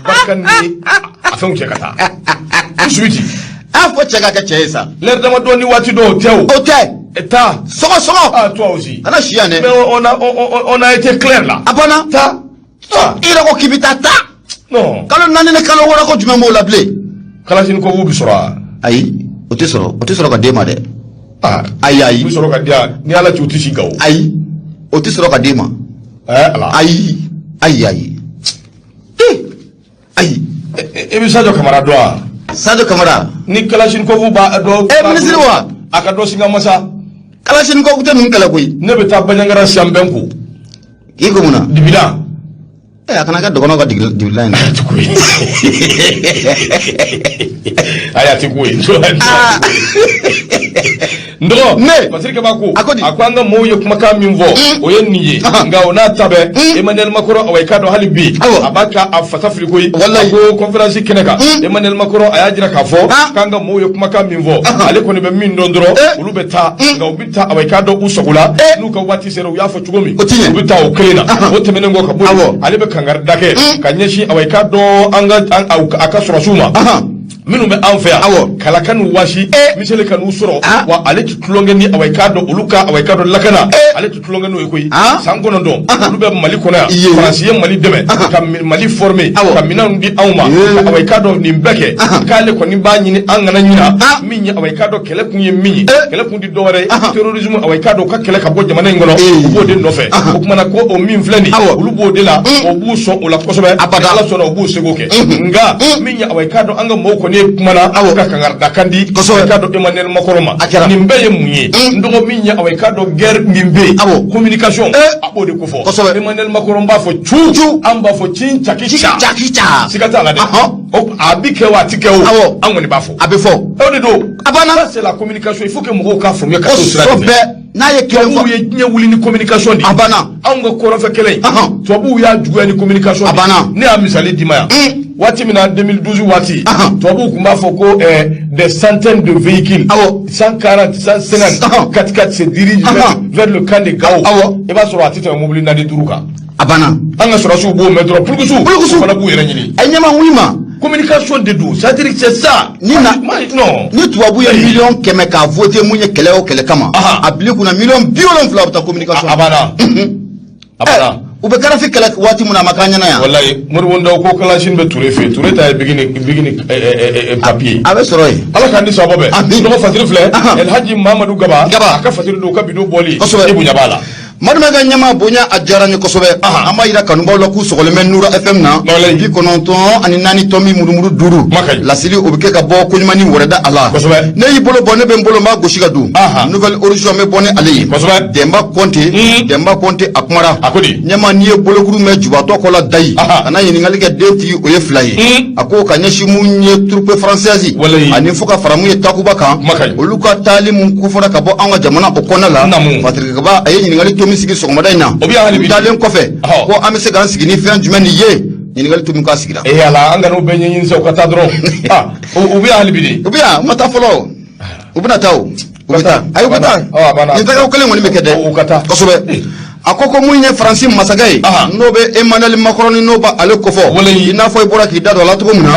barika ni a fɛnw cɛ ka taa tusu witi a fɔ cɛ ka kɛ cɛ ye sa l'ɛri damadɔ ni waati dɔw tɛ o tɛ taa sɔgɔ ah toi aussi ana siya ne mais on a été clair là abana ta i yɛrɛ ko k'i bɛ taa non kalo 4 ni kalo 6 ko jumɛn b'o la bilen Kalashnikov bi sɔrɔ ayi o tɛ sɔrɔ ka d'e ma dɛ ayi bi sɔrɔ ka di yan ni ala t'u tɛ si gawo ayi o tɛ sɔrɔ ka d'e ma ala ayi e bɛ Sadio Kamara dɔn wa Sadio Kamara ni Kalashnikov b'a dɔn ministre wa a ka dɔ singa masa Kalashnikov tɛ ninnu kɛlɛ koyi ne bɛ taa Bandiagara siyan bɛn ko i ko mun na dibida a kana kɛ dɔgɔnɔw ka dibida in na aya ti ko ye ndɔgɔ ne Masiri Kaba ko a ko an ka mɔɔw ye kumakan min fɔ o ye nin ye nka o n'a ta bɛɛ Emmanuel Macron awa i k'a dɔn hali bi a b'a ka a fasa fili koyi ko conférence kɛnɛ kan Emmanuel Macron a y'a jira k'a fɔ k'an ka mɔɔw ye kumakan min fɔ ale kɔni bɛ min dɔn dɔrɔn olu bɛ taa nka u bɛ taa awa i k'a dɔn u sago la n'u ka waati sera u y'a fɔ cogo min u bɛ taa o kelen na o tɛmɛnen kɔ ka bɔ ale bɛ kangari da kɛ ka ɲɛsin awa i k'a dɔn a ka sɔrɔsiw ma minnu bɛ an fɛ yan kalakan n'u wasi miseli ka n'u sɔrɔ wa ale ti tulonkɛ ni awa i k'a dɔn olu ka awa i k'a dɔn lakana ale ti tulonkɛ n'o ye koyi san 9 olu bɛ Mali kɔnɔ yan Faransi ye Mali dɛmɛ ka Mali former ka minɛnw di anw ma ka awa i k'a dɔn nin bɛɛ kɛ k'ale kɔni b'a ɲini an kana ɲina min ye awa i k'a dɔn kɛlɛ kun ye min ye kɛlɛ kun di dɔwɛrɛ ye terrorisme awa i k'a dɔn ka kɛlɛ ka bɔ jamana in kɔnɔ u b'o de nɔfɛ o kumana ko o min filɛ nin olu b'o de la o b'u sɔn o la kosɛbɛ Ala sɔnna o b'u seko kɛ nka min ye awa i k'a dɔn an ka mɔɔw kɔni ye kumana ka kangarida kan di awa i k'a dɔn Emmanuel Macron ma nin bɛɛ ye mun ye n dɔgɔ min ye awa i k'a dɔn guerre min bɛ yen communication a b'o de ko fɔ Emmanuel Macron b'a fɔ cu an b'a fɔ cin caki ca siga t'a la dɛ a bi kɛ wa a ti kɛ o an kɔni b'a fɔ a bɛ fɔ o de don a banna c'est la communication il faut que mɔgɔw k'a faamuya ka t'o sira de fɛ n'a ye kɛlɛ fɔ ye diɲɛ wuli ni communication de a banna anw ka kɔrɔfɛ kɛlɛ in tubabuw y'a juguya ni communication a banna ne y'a misali d'i ma yan waati min na 2012 waati tubabuw tun b'a fɔ ko des centaines de véhicules 140 150 4x4 se dirigent vers le camp de Gao i b'a sɔrɔ a tɛ tɛmɛ mobili 4-5 kan a banna an ka sɔrɔsiw b'o mɛn dɔrɔn pulukusu fana b'u yɛrɛ ɲini a ɲɛma wuli ma communication de do c'est-à-dire c'est ça ni tubabu ye million 100 k'a voter mun ye kɛlɛ o kɛlɛ kama a bile kunna million 70 bɛ taa communication a banna u bɛ garafi kɛlɛ waati min na a ma k'an ɲɛna yan wallahi Modibo Ndaw ko Kalashine bɛ Ture fɛ Ture ta ye bigini papier a bɛ sɔrɔ yen ala k'an di sababa bɛɛ nɔgɔ fatiri filɛ El Hadji Mamadou Gaba a ka fatiri don ka bidon bɔli i bonya b'a la Madame ka ɲɛma bonya a diyara n ye kosɛbɛ an b'a yira kanubaw la k'u sɔgɔlen bɛ Nura FM na 94 tɔmi murumuru 5 lasili o bɛ kɛ ka bɔ koɲumani wɛrɛ da a la ne y'i bolo bɔ ne bɛ n bolo n b'a gosi ka don nouvelle origine bɛ bɔ ni ale ye Demba Konte a kumara ɲɛma n'i ye bolokuru mɛn jubatɔ kɔ la dayi a na ɲininkali kɛ den tigi o ye 2 ye a ko ka ɲɛsin mun ye troupe française ani fo ka fara mun ye takuba kan olu ka taali mun kofɔra ka bɔ an ka jamana o kɔnɔna la Patrick Kaba a ye ɲininkali to sigi sɔgɔmada in na dalen kɔfɛ ko an bɛ se k'an sigi ni fɛn jumɛn nin ye ɲininkali tun k'a sigira ala an kana u bɛɛ ɲɛɲini sa u ka taa dɔrɔn u bɛ yan hali bi de u bɛ yan u ma taa fɔlɔ u bɛna taa u bɛ taa ayi u bɛ taa nin tɛgɛw kelen kɔni bɛ kɛ dɛ u ka taa kosɛbɛ a ko mun ye Faransi masakɛ ye n'o bɛ Emmanuel Macron n'o b'a ale kofɔ i n'a fɔ i bɔra k'i da don a la cogo min na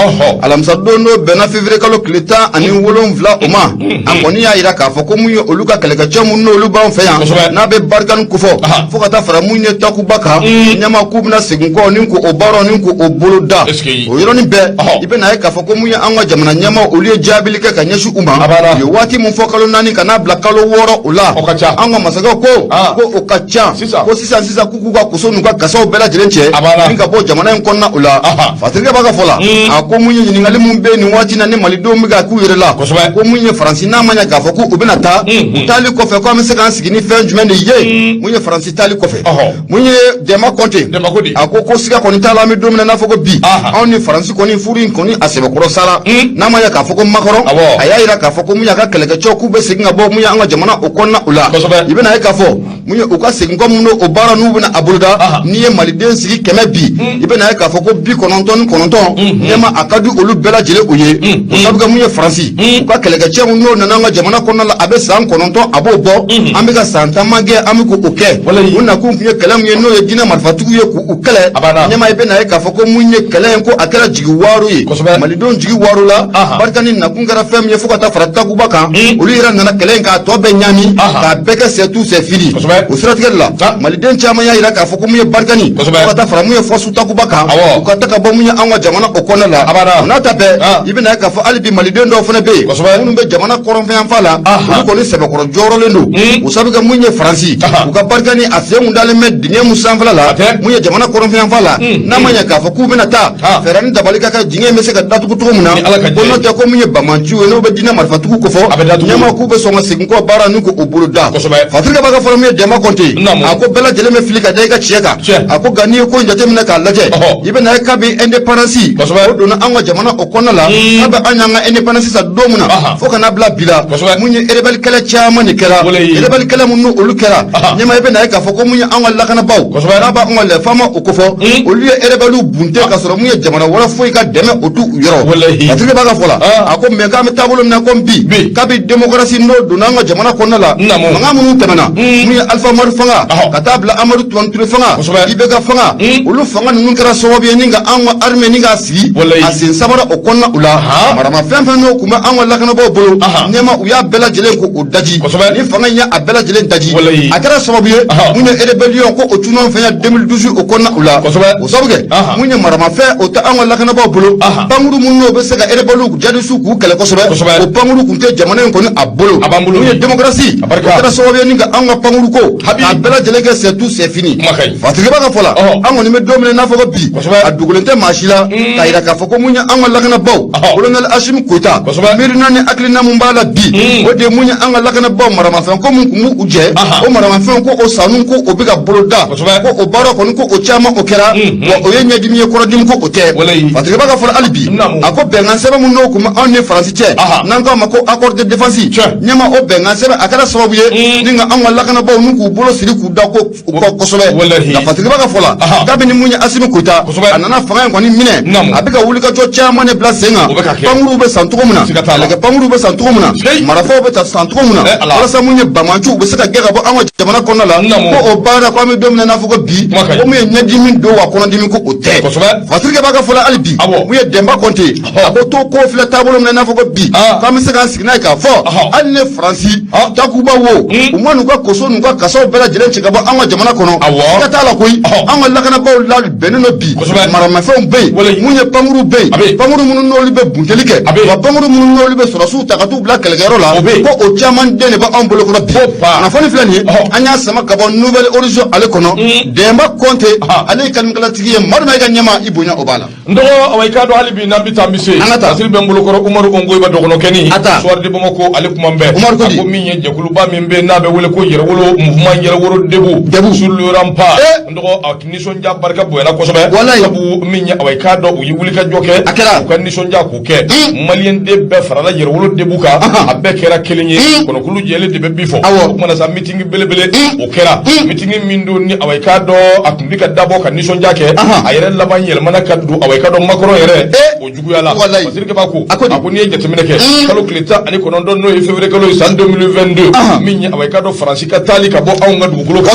alamisa don n'o bɛnna février kalo tile 17 o ma a kɔni y'a jira k'a fɔ ko mun ye olu ka kɛlɛkɛcɛ mun n'olu b'an fɛ yan n'a bɛ barikani kofɔ fo ka taa fara mun ye takuba kan ɲɛma k'u bɛna segin kɔ ni k'o baaraw ni k'o bolo da o yɔrɔnin bɛɛ i bɛna ye k'a fɔ ko mun ye an ka jamana ɲɛma olu ye jaabili kɛ ka ɲɛsin u ma u ye waati mun fɔ kalo 4 ka n'a bila kalo 6 o la an ka masakɛ ko o ka ca ko sisan kuku ka koso nu ka kasaw bɛɛ lajɛlen cɛ min ka bɔ jamana in kɔnɔna o la Fatirikɛ b'a ka fɔ la a ko mun ye ɲininkali mun bɛ nin waati na ni malidenw bɛ ka k'u yɛrɛ la ko mun ye Faransi n'a ma ɲɛ k'a fɔ ko u bɛna taa u taali kɔfɛ ko an bɛ se k'an sigi ni fɛn jumɛn de ye mun ye Faransi taali kɔfɛ mun ye Dɛma Kɔnte a ko siga kɔni t'a la an bɛ don min na n'a fɔ ko bi anw ni Faransi kɔni furu in kɔni a sɛbɛkɔrɔ sara n'a ma ɲɛ k'a fɔ ko Macron a y'a jira k'a fɔ ko mun y'a ka kɛlɛkɛcɛw k'u bɛ segin ka bɔ mun ye an ka jamana o kɔnɔna o la i bɛna ye k'a fɔ mun ye u ka segin kɔ mun o baara n'u bɛna a boloda n'i ye maliden sigi 100 bi i bɛna ye k'a fɔ ko 99 ɲɛma a ka di olu bɛɛ lajɛlen o ye o sabu kɛ mun ye Faransi u ka kɛlɛkɛcɛ mun n'o nana an ka jamana kɔnɔna la a bɛ san 9 a b'o bɔ an bɛ ka san 10 kɛ an bɛ k'o kɛ u nakun tun ye kɛlɛ mun ye n'o ye diinɛ marifatigiw ye k'u kɛlɛ ɲɛma i bɛna ye k'a fɔ ko mun ye kɛlɛ in ko a kɛra jigi waaru ye malidenw jigi waaru la barika ni nakun kɛra fɛn min ye fo ka taa fara takuba kan olu yɛrɛ nana kɛlɛ in k'a tɔ bɛɛ ɲami k'a bɛɛ kɛ c'est tout c'est fini o siratigɛ la maliden caman y'a jira k'a fɔ ko mun ye barikani fo ka taa fara mun ye fɔsu takuba kan u ka ta ka bɔ mun ye an ka jamana o kɔnɔna la n'a ta bɛɛ i bɛna ye k'a fɔ hali bi maliden dɔw fana bɛ yen minnu bɛ jamana kɔrɔnfɛnyanfan la olu kɔni sɛbɛkɔrɔ jɔyɔrɔlen don o sabu kɛ mun ye Faransi u ka barikani a sen kun dalen bɛ dingɛ mun sanfɛla la mun ye jamana kɔrɔnfɛnyanfan la n'a ma ɲɛ k'a fɔ k'u bɛna taa fɛɛrɛ ni dabali ka kɛ dingɛ in bɛ se ka datugu cogo min na ko n'o tɛ ko mun ye bamanciw ye n'o bɛ diinɛ marifatigiw kofɔ ɲɛma k'u bɛ sɔn ka segin kɔ baara n'u k'o bolo da Fatirikɛ b'a ka fɔlɔ min ye Dɛma Kɔnte a ko bɛɛ lajɛlen bɛ fili ka da i ka tiɲɛ kan a ko nka n'i ye ko in jateminɛ k'a lajɛ i bɛna ye k'a bɛ indépendance o donna an ka jamana o kɔnɔna la k'a bɛ an y'an ka indépendance sa don min na fo ka n'a bila bi la mun ye rebelle kɛlɛ caman de kɛra rebelle kɛlɛ mun n'olu kɛra ɲɛma i bɛna ye k'a fɔ ko mun ye an ka lakanabaw n'a b'an ka lɛfama o kofɔ olu ye rebelle bunte ka sɔrɔ mun ye jamana wɛrɛ foyi ka dɛmɛ o t'u yɔrɔ Fatirikɛ b'a ka fɔ la a ko mais k'an bɛ taabolo min na comme bi k'a bɛ démocratie n'o donna an ka jamana kɔnɔna la fanga minnu tɛmɛna mun ye Alpha Umaru fanga ka taa bila Amadu Tumani Ture fanga IBK fanga olu fanga ninnu kɛra sababu ye ni ka an ka armée ni k'a sigi a sen sabara o kɔnɔna u la marama fɛn fɛn n'o tun bɛ an ka lakanabaw bolo ɲɛma u y'a bɛɛ lajɛlen ko o daji ni fanga in y'a bɛɛ lajɛlen daji a kɛra sababu ye mun ye rébellion ko o tunun an fɛ yan 2012 o kɔnɔna u la o sabu kɛ mun ye marama fɛn o tɛ an ka lakanabaw bolo pankuru minnu n'o bɛ se ka rebelliw jadisiw k'u kɛlɛ kosɛbɛ o pankuru tun tɛ jamana in kɔni a bolo mun ye démocratie o kɛra sababu ye ni ka an ka pankuru ko k'a bɛɛ lajɛlen kɛ c'est tout c'est fini Fatirikɛ b'a ka fɔ la an kɔni bɛ don min n'a fɔ ko bi a dogolen tɛ maa si la k'a jira k'a fɔ ko mun ye an ka lakanabaw colonel Asimi Goyita miirina ni hakilina mun b'a la bi o de ye mun ye an ka lakanabaw maramafɛn ko mun tun b'u jɛ o maramafɛn ko o sanu ko o bɛ ka bolo da ko o baara kɔni ko o caman o kɛra wa o ye ɲɛdimi ye kɔrɔdimi ko o tɛ Fatirikɛ b'a ka fɔ la hali bi a ko bɛnkan sɛbɛn mun n'o tun bɛ anw ni Faransi cɛ n'an k'a ma ko accord de défense ɲɛma o bɛnkan sɛbɛn a kɛra sababu ye ni ka an ka lakanabaw n'u k'u bolo siri k'u da ko kosɛbɛ nka Fatirikɛ b'a ka fɔ la kabini mun ye Asimi Goyita a nana fanga in kɔni minɛ a bɛ ka wulikajɔ caman de bila sen kan pankuruw bɛ san cogo min na kɛlɛkɛ pankuruw bɛ san cogo min na marifaw bɛ san cogo min na walasa mun ye bamanciw u bɛ se ka gɛn ka bɔ an ka jamana kɔnɔna la ko o baara ko an bɛ don min na n'a fɔ ko bi ko mun ye ɲɛdimi don wa kɔnɔdimi ko o tɛ Fatirikɛ b'a ka fɔ la hali bi mun ye Dɛma Kɔnte a ko to ko filɛ taabolo min na n'a fɔ ko bi k'an bɛ se k'an sigi n'a ye k'a fɔ hali ne Faransi takuba wo u ma n'u ka koso n'u ka kasaw bɛɛ lajɛlen ci ka bɔ an ka jamana kɔnɔ i ka t'a la koyi an ka lakanabaw la bɛnnen don bi maramafɛnw bɛ yen mun ye pankuru bɛ yen pankuru minnu n'olu bɛ bunteli kɛ wa pankuru minnu n'olu bɛ sɔrɔsiw ta ka t'u bila kɛlɛkɛyɔrɔ la ko o caman den de b'anw bolo kɔnɔ bi kunnafoni filɛ nin ye an y'a sama ka bɔ nouvelle horizon ale kɔnɔ Dɛma Kɔnte ale ye kanikalatigi ye Madu Mayiga ɲɛma i bonya o b'a la n dɔgɔ awa i k'a dɔn hali bi n'an bɛ taa an bɛ se asiri bɛ n bolokɔrɔ Umaru Ongoyiba dɔgɔnɔkɛni soir de Bamako ale kuma bɛɛ a ko min ye jɛkuluba min bɛ n'a bɛ wele ko yɛrɛwolo mouvement yɛrɛwolo debu sur le rempart n dɔgɔ a nisɔndiya barika bonyana kosɛbɛ sabu min ye awa i k'a dɔn u ye wulikajɔ kɛ u ka nisɔndiya k'u kɛ maliyɛnden bɛɛ farala yɛrɛwolo debu kan a bɛɛ kɛra kelen ye kɔnɔkulu jɛlen de bɛ bi fɔ o kumana sa meeting belebele o kɛra meeting min don ni awa i k'a dɔn a tun bɛ ka dabɔ ka nisɔndiya kɛ a yɛrɛ laban yɛlɛmana ka don awa i k'a dɔn Macron yɛrɛ o juguya la Fatirikɛ b'a ko a ko n'i ye jateminɛ kɛ kalo tile 19 n'o ye février kalo ye san 2022 min ye awa i k'a dɔn Faransi ka taali ka bɔ anw ka dugukolo kan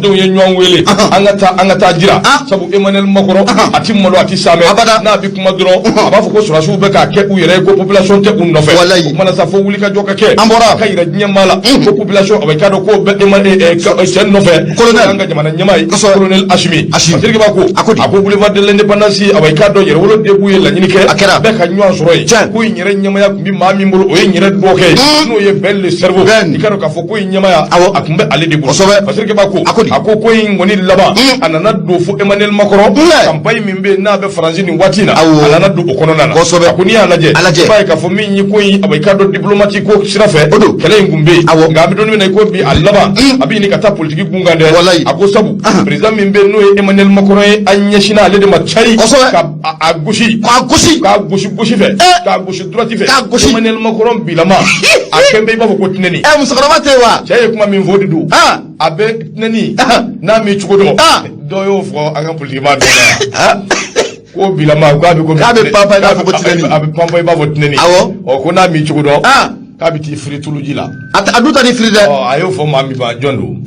denw ye ɲɔgɔn wele an ka taa jira sabu Emmanuel Macron a ti malo a ti samɛ n'a bɛ kuma dɔrɔn a b'a fɔ ko sɔrɔsiw bɛ k'a kɛ u yɛrɛ ye ko population tɛ u nɔfɛ o kumana sa fo wulikajɔ ka kɛ a ka yira diɲɛ maa la ko population awa i k'a dɔn k'o bɛ cɛ nɔfɛ colonel an ka jamana ɲɛmaa ye colonel Asimi Fatirikɛ b'a ko boulevard de l'indépendance awa i k'a dɔn yɛrɛwolo debu ye laɲini kɛ bɛɛ ka ɲɔgɔn sɔrɔ yen ko in yɛrɛ ɲɛmaya tun bɛ maa min bolo o ye n yɛrɛ dɔgɔkɛ ye n'o ye bɛɛ le cerveau i ka dɔn k'a fɔ ko in ɲɛmaya a tun bɛ ale de bolo Basidiki b'a ko ko in kɔni laban a nana don fo Emmanuel Macron campagne min bɛ yen n'a bɛ Faransi nin waati in na a nana don o kɔnɔna na a ko n'i y'a lajɛ i b'a ye k'a fɔ min ye ko in a ka dɔn diplomate ko sira fɛ kɛlɛ in tun bɛ yen nka a bɛ don min na i ko bi a laban a bɛ ɲini ka taa politique kun kan dɛ a ko sabu président min bɛ yen n'o ye Emmanuel Macron ye a ɲɛsinna ale de ma cari ka gosi fɛ k'a gosi droite fɛ Emmanuel Macron bilama a kɛn bɛ i b'a fɔ ko tinɛni musokɔrɔba tɛ wa cɛ ye kuma min fɔ de don a bɛ tinɛni n'a mi cogo dɔn dɔ y'o fɔ an ka politique maa dɔ la ko bilama k'a bɛ panpa i b'a fɔ ko tinɛni a bɛ panpa i b'a fɔ tinɛni ɔ ko n'a mi cogo dɔn k'a bɛ t'i firi tuluji la a dun ta ni firi dɛ a y'o fɔ maa min ma jɔn don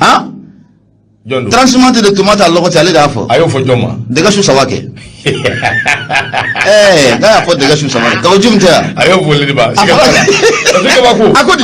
jɔn don transhumant de tomate a lɔgɔti ale de y'a fɔ a y'o fɔ jɔn ma dɛgɛ su saba kɛ n'a y'a fɔ dɛgɛ su saba kɛ kawo jum tɛ yan a y'o fɔ Lediba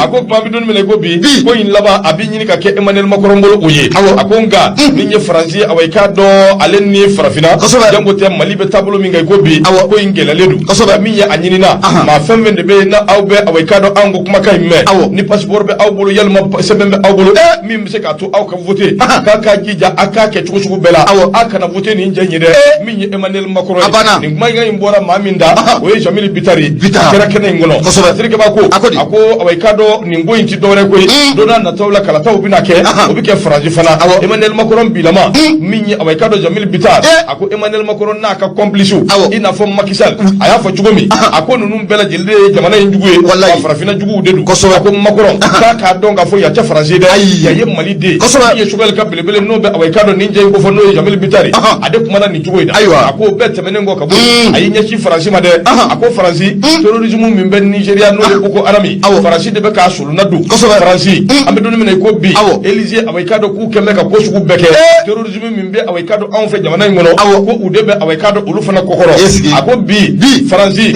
a ko kuma bɛ don min na ko bi ko in laban a bɛ ɲini ka kɛ Emmanuel Macron bolo o ye a ko nka min ye Faransi awɔ i k'a dɔn ale ni farafinna janko tɛ Mali bɛ taabolo min kan i ko bi ko in gɛlɛyalen don min ye a ɲinina maa fɛn fɛn de bɛ yen na aw bɛ awɔ i k'a dɔn anw ko kumakan in mɛn ni passeport bɛ aw bolo yalima sɛbɛn bɛ aw bolo min bɛ se k'a to aw ka voter k'a k'a jija a k'a kɛ cogo bɛɛ la a kana voter nin jɛ ɲɛ dɛ min ye Emmanuel Macron ye nin kumakan in bɔra maa min da o ye Jamil Bitari kɛra kɛnɛ in kɔnɔ Basidiki b'a ko a ko awɔ i k'a dɔn nin ko in ti dɔwɛrɛ koyi don n'a nataw la kalataw bɛna kɛ o bɛ kɛ Faransi fana Emmanuel Macron bilama min ye awɔ i k'a dɔn Jamil Bitari a ko Emmanuel Macron n'a ka complice i n'a fɔ Macky Sall a y'a fɔ cogo min a ko ninnu bɛɛ lajɛlen de ye jamana in jugu ye wa farafinna juguw de don a ko Macron k'a dɔn k'a fɔ yan tɛ Faransi dɛ yan ye Mali den i ye Choguel ka belebele n'o bɛ awɔ i k'a dɔn nin jɛ in ko fɔ n'o ye Jamil Bitari a de kumana nin cogo in na a ko bɛɛ tɛmɛnen kɔ ka bɔ a y'i ɲɛsin Faransi ma dɛ a ko Faransi terrorisme min bɛ Nigeria n'o ye Boko Haram Faransi de bɛ k'a solonna don Faransi an bɛ don min na i ko bi Élysée awɔ i k'a dɔn k'u kɛn bɛ ka ko sugu bɛɛ kɛ terrorisme min bɛ awɔ i k'a dɔn anw fɛ jamana in kɔnɔ ko u de bɛ awɔ i k'a dɔn olu fana kɔkɔrɔ a ko bi Faransi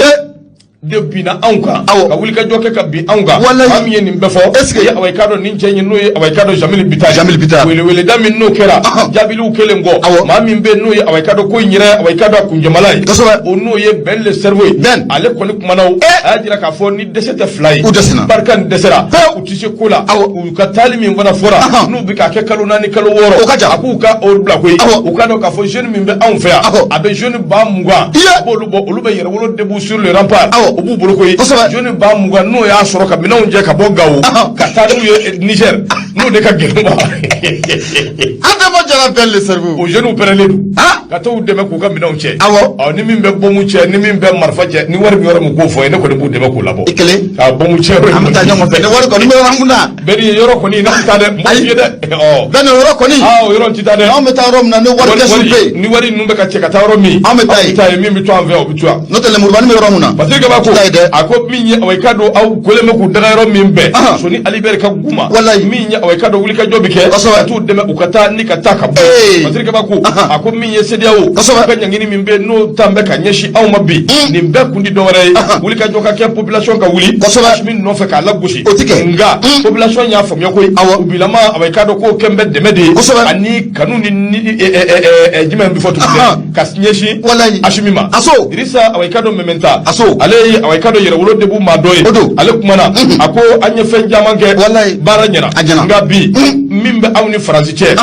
de binna anw kan ka wuli ka jɔ kɛ ka bin anw kan maa min ye nin bɛɛ fɔ o ye awɔ i k'a dɔn nin cɛ in n'o ye awɔ i k'a dɔn Jamil Bitari weleweleda min n'o kɛra jaabiliw kɛlen kɔ maa min bɛ yen n'o ye awɔ i k'a dɔn ko in yɛrɛ awɔ i k'a dɔn a kunjɛmala ye o n'o ye Ben le cerveau ye ale kɔni kumana a y'a jira k'a fɔ ni dɛsɛ tɛ fila ye barika nin dɛsɛra u tɛ se ko la u ka taali min fana fɔra n'u bɛ k'a kɛ kalo 4 kalo 6 a k'u ka o bila koyi u k'a dɔn k'a fɔ jeune min bɛ anw fɛ yan a bɛ jeune 20,000 a b'olu bɔ olu bɛ yɛrɛwolo debout sur le rempart o b'u bolo koyi jeune 20,000 n'o y'a sɔrɔ ka minɛnw jɛ ka bɔ Gawo ka taa n'u ye Niger n'o de ka gɛlɛn ma Adama Jara Ben le cerveau o jeunes pɛrɛnlen don ka t'u dɛmɛ k'u ka minɛnw cɛ ni min bɛ bombu cɛ ni min bɛ marifa cɛ ni wari min yɔrɔ min k'o fɔ ye ne kɔni b'u dɛmɛ k'u labɔ ka bombu cɛ an bɛ taa ɲɔgɔn fɛ ni wari kɔni bɛ yɔrɔ mun na bɛɛ ni yɔrɔ kɔni ne tɛ taa dɛ mɔgɔ ye dɛ bɛɛ ni yɔrɔ kɔni o yɔrɔ tɛ taa dɛ anw bɛ taa yɔrɔ min na ni wari tɛ su bɛ ni wari ninnu bɛ ka cɛ ka taa yɔrɔ min an bɛ taa ye min bɛ to an fɛ o bɛ to yan n'o tɛ lemurubani bɛ yɔrɔ mun na Basidiki b'a ko a ko min ye awɔ i k'a dɔn aw kolen bɛ k'u daga yɔrɔ min bɛɛ soni Ali Ber ka guma min ye awɔ i k'a dɔn wuli ka jɔ bɛ kɛ ka t'u dɛmɛ u ka taa ni ka taa ka bɔ Basidiki b'a ko a ko min ye CEDEAO ka ɲangini min bɛ n'o ta bɛ ka ɲɛsin anw ma bi nin bɛɛ kun ti dɔwɛrɛ ye wuli ka jɔ ka kɛ population ka wuli min nɔfɛ k'a lagosi nka population y'a faamuya koyi u bilama awɔ i k'a dɔn k'o kɛn bɛ dɛmɛ de ye ani kanu ni jumɛn bɛ fɔ tuguni ka ɲɛsin Asimi ma Idrissa awɔ i k'a dɔn Mementa ale ye awɔ i k'a dɔn yɛrɛwolo debout maa dɔ ye ale kumana a ko an ye fɛn caman kɛ baara ɲɛna nka bi min bɛ aw ni Faransi cɛ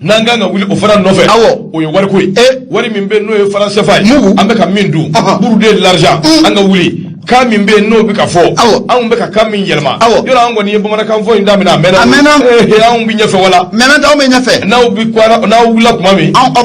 n'an kan ka wuli o fana nɔfɛ o ye wariko ye wari min bɛ n'o ye franc CFA ye an bɛ ka min dun pour de l'argent an ka wuli kan min bɛ yen n'o bɛ ka fɔ anw bɛ ka kan min yɛlɛma yɔrɔ an kɔni ye bamanankan fɔ in daminɛ a mɛnna anw bɛ ɲɛfɛ wala anw bɛ ɲɛfɛ n'aw wulila tuma min a b'a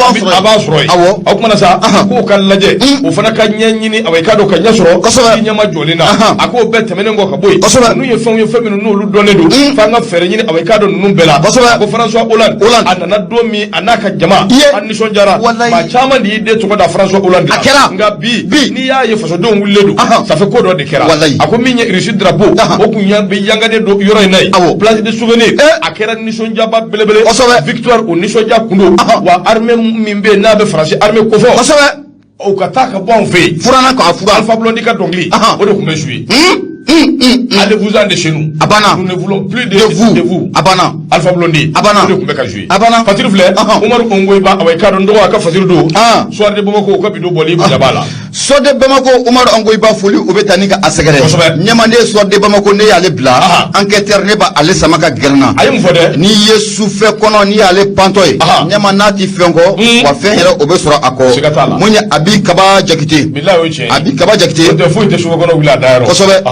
sɔrɔ yen o kumana sa k'o ka lajɛ o fana ka ɲɛ ɲini awɔ i k'a dɔn ka ɲɛ sɔrɔ i ɲɛma jɔlen na a k'o bɛɛ tɛmɛnen kɔ ka bɔ yen n'u ye fɛn minnu n'olu dɔnnen don f'an ka fɛɛrɛ ɲini awɔ i k'a dɔn ninnu bɛɛ la ko François Hollande a nana don min a n'a ka jama an nisɔndiyara maa caman de y'i den tɔgɔ da François Hollande la nka bi n'i y'a ye fasodenw wulilen don ça fait ko dɔ de kɛra a ko min ye Russie drapeau o kun bɛ yangaden don yɔrɔ in na yen place de souvenir a kɛra nisɔndiyaba belebele victoire o nisɔndiya kun don wa armée min bɛ yen n'a bɛ Faransi armée ko fɔ o ka taa ka bɔ anw fɛ yen furanna k'a fura Alpha Blondy ka dɔnkili o de tun bɛ jouer allez-vous-en de chez nous nous ne voulons plus de vous Alpha Blondy o de tun bɛ ka jouer Fatiri filɛ Umaru Ongoiba awɔ i k'a dɔn n dɔgɔ a ka Fatiri don soir de Bamako o ka bidon bɔli i bonya b'a la Sode Bamako Omar Angoiba Foli Obetanika Asegere Nyamande Sode Bamako ne ale bla enquêteur ne ba ale samaka gerna ni yesu fe kono ni ale pantoy Nyamanati fengo wa fenhera obesura ako munya abi kaba jakite billahi abi kaba jakite de fu de shugo kono wila dairo kosobe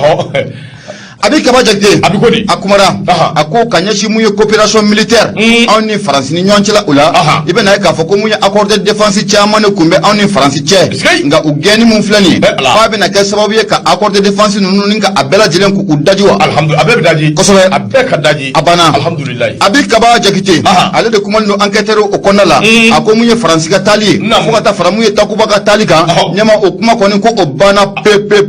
Abi kaba jagde abikodi akumara ako kanyashi muye coopération militaire on ni France ni nyonchela ula ibe na ka foko muye accord de défense chairman kumbe on ni France che nga ugeni mun flani fa be na ka sababu ye ka accord de défense nunu ninga abela jilen ku udajiwa alhamdulillah abe daji kosobe abe ka daji abana alhamdulillah abi kaba jagite ale de kumal no enquêteur o konala ako muye France ka tali fo ka ta faramuye takuba ka tali ka nyama o kuma koni ko obana pepe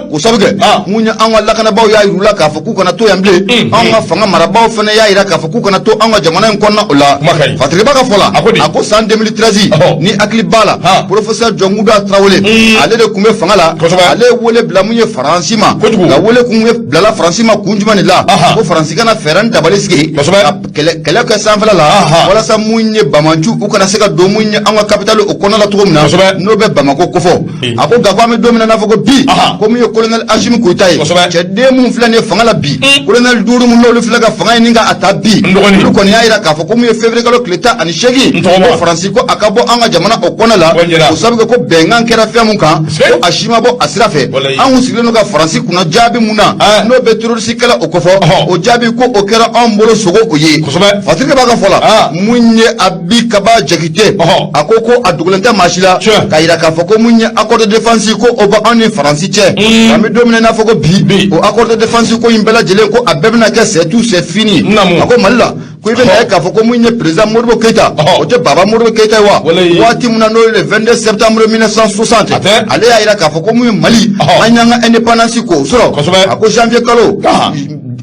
ko sabuge munya anwa lakana baw ya rula ka faku kana to yamble anga fanga marabaw fene ya ira ka faku kana to anga jamana nkonna ola fatri baka fola ako san 2013 ni akli bala professeur Jonguda Traoré ale de kumbe fanga la ale wole blamunye francima la wole kumbe blala francima kunjumani la ko francika na feran tabaliski kele ka sanfala la wala sa munye bamanju ukana seka do munye anga capital okona la tugumna no be bamako kofo ako gafame domina na foko bi ko munye colonel Hashim Koitai chede mun flane fanga la bi colonel Duru mun lo flaga fanga ninga atabi ko koni yaira ka foko munye février kalo kleta ani shegi ko franciko akabo anga jamana okona la ko sabu ko bengan kera fiamun kan ko ashima bo asirafe an usile no ka franci kuna jabi muna no be terroriste kala okofo o jabi ko okera ambolo sogo oye fatrika baka fola munye abi kaba jakite akoko adugulenta machila kayira ka foko munye accord de défense ko oba en franci che ami domine na foko bi o accord de défense ko imbela jele ko abebna ke c'est tout c'est fini ako malla ko ibe na ka foko munye président Modibo Keita o te baba Modibo Keita wa wati muna no le 22 septembre 1960 ale ya ira ka foko munye Mali anyanga indépendance ko soro ako janvier kalo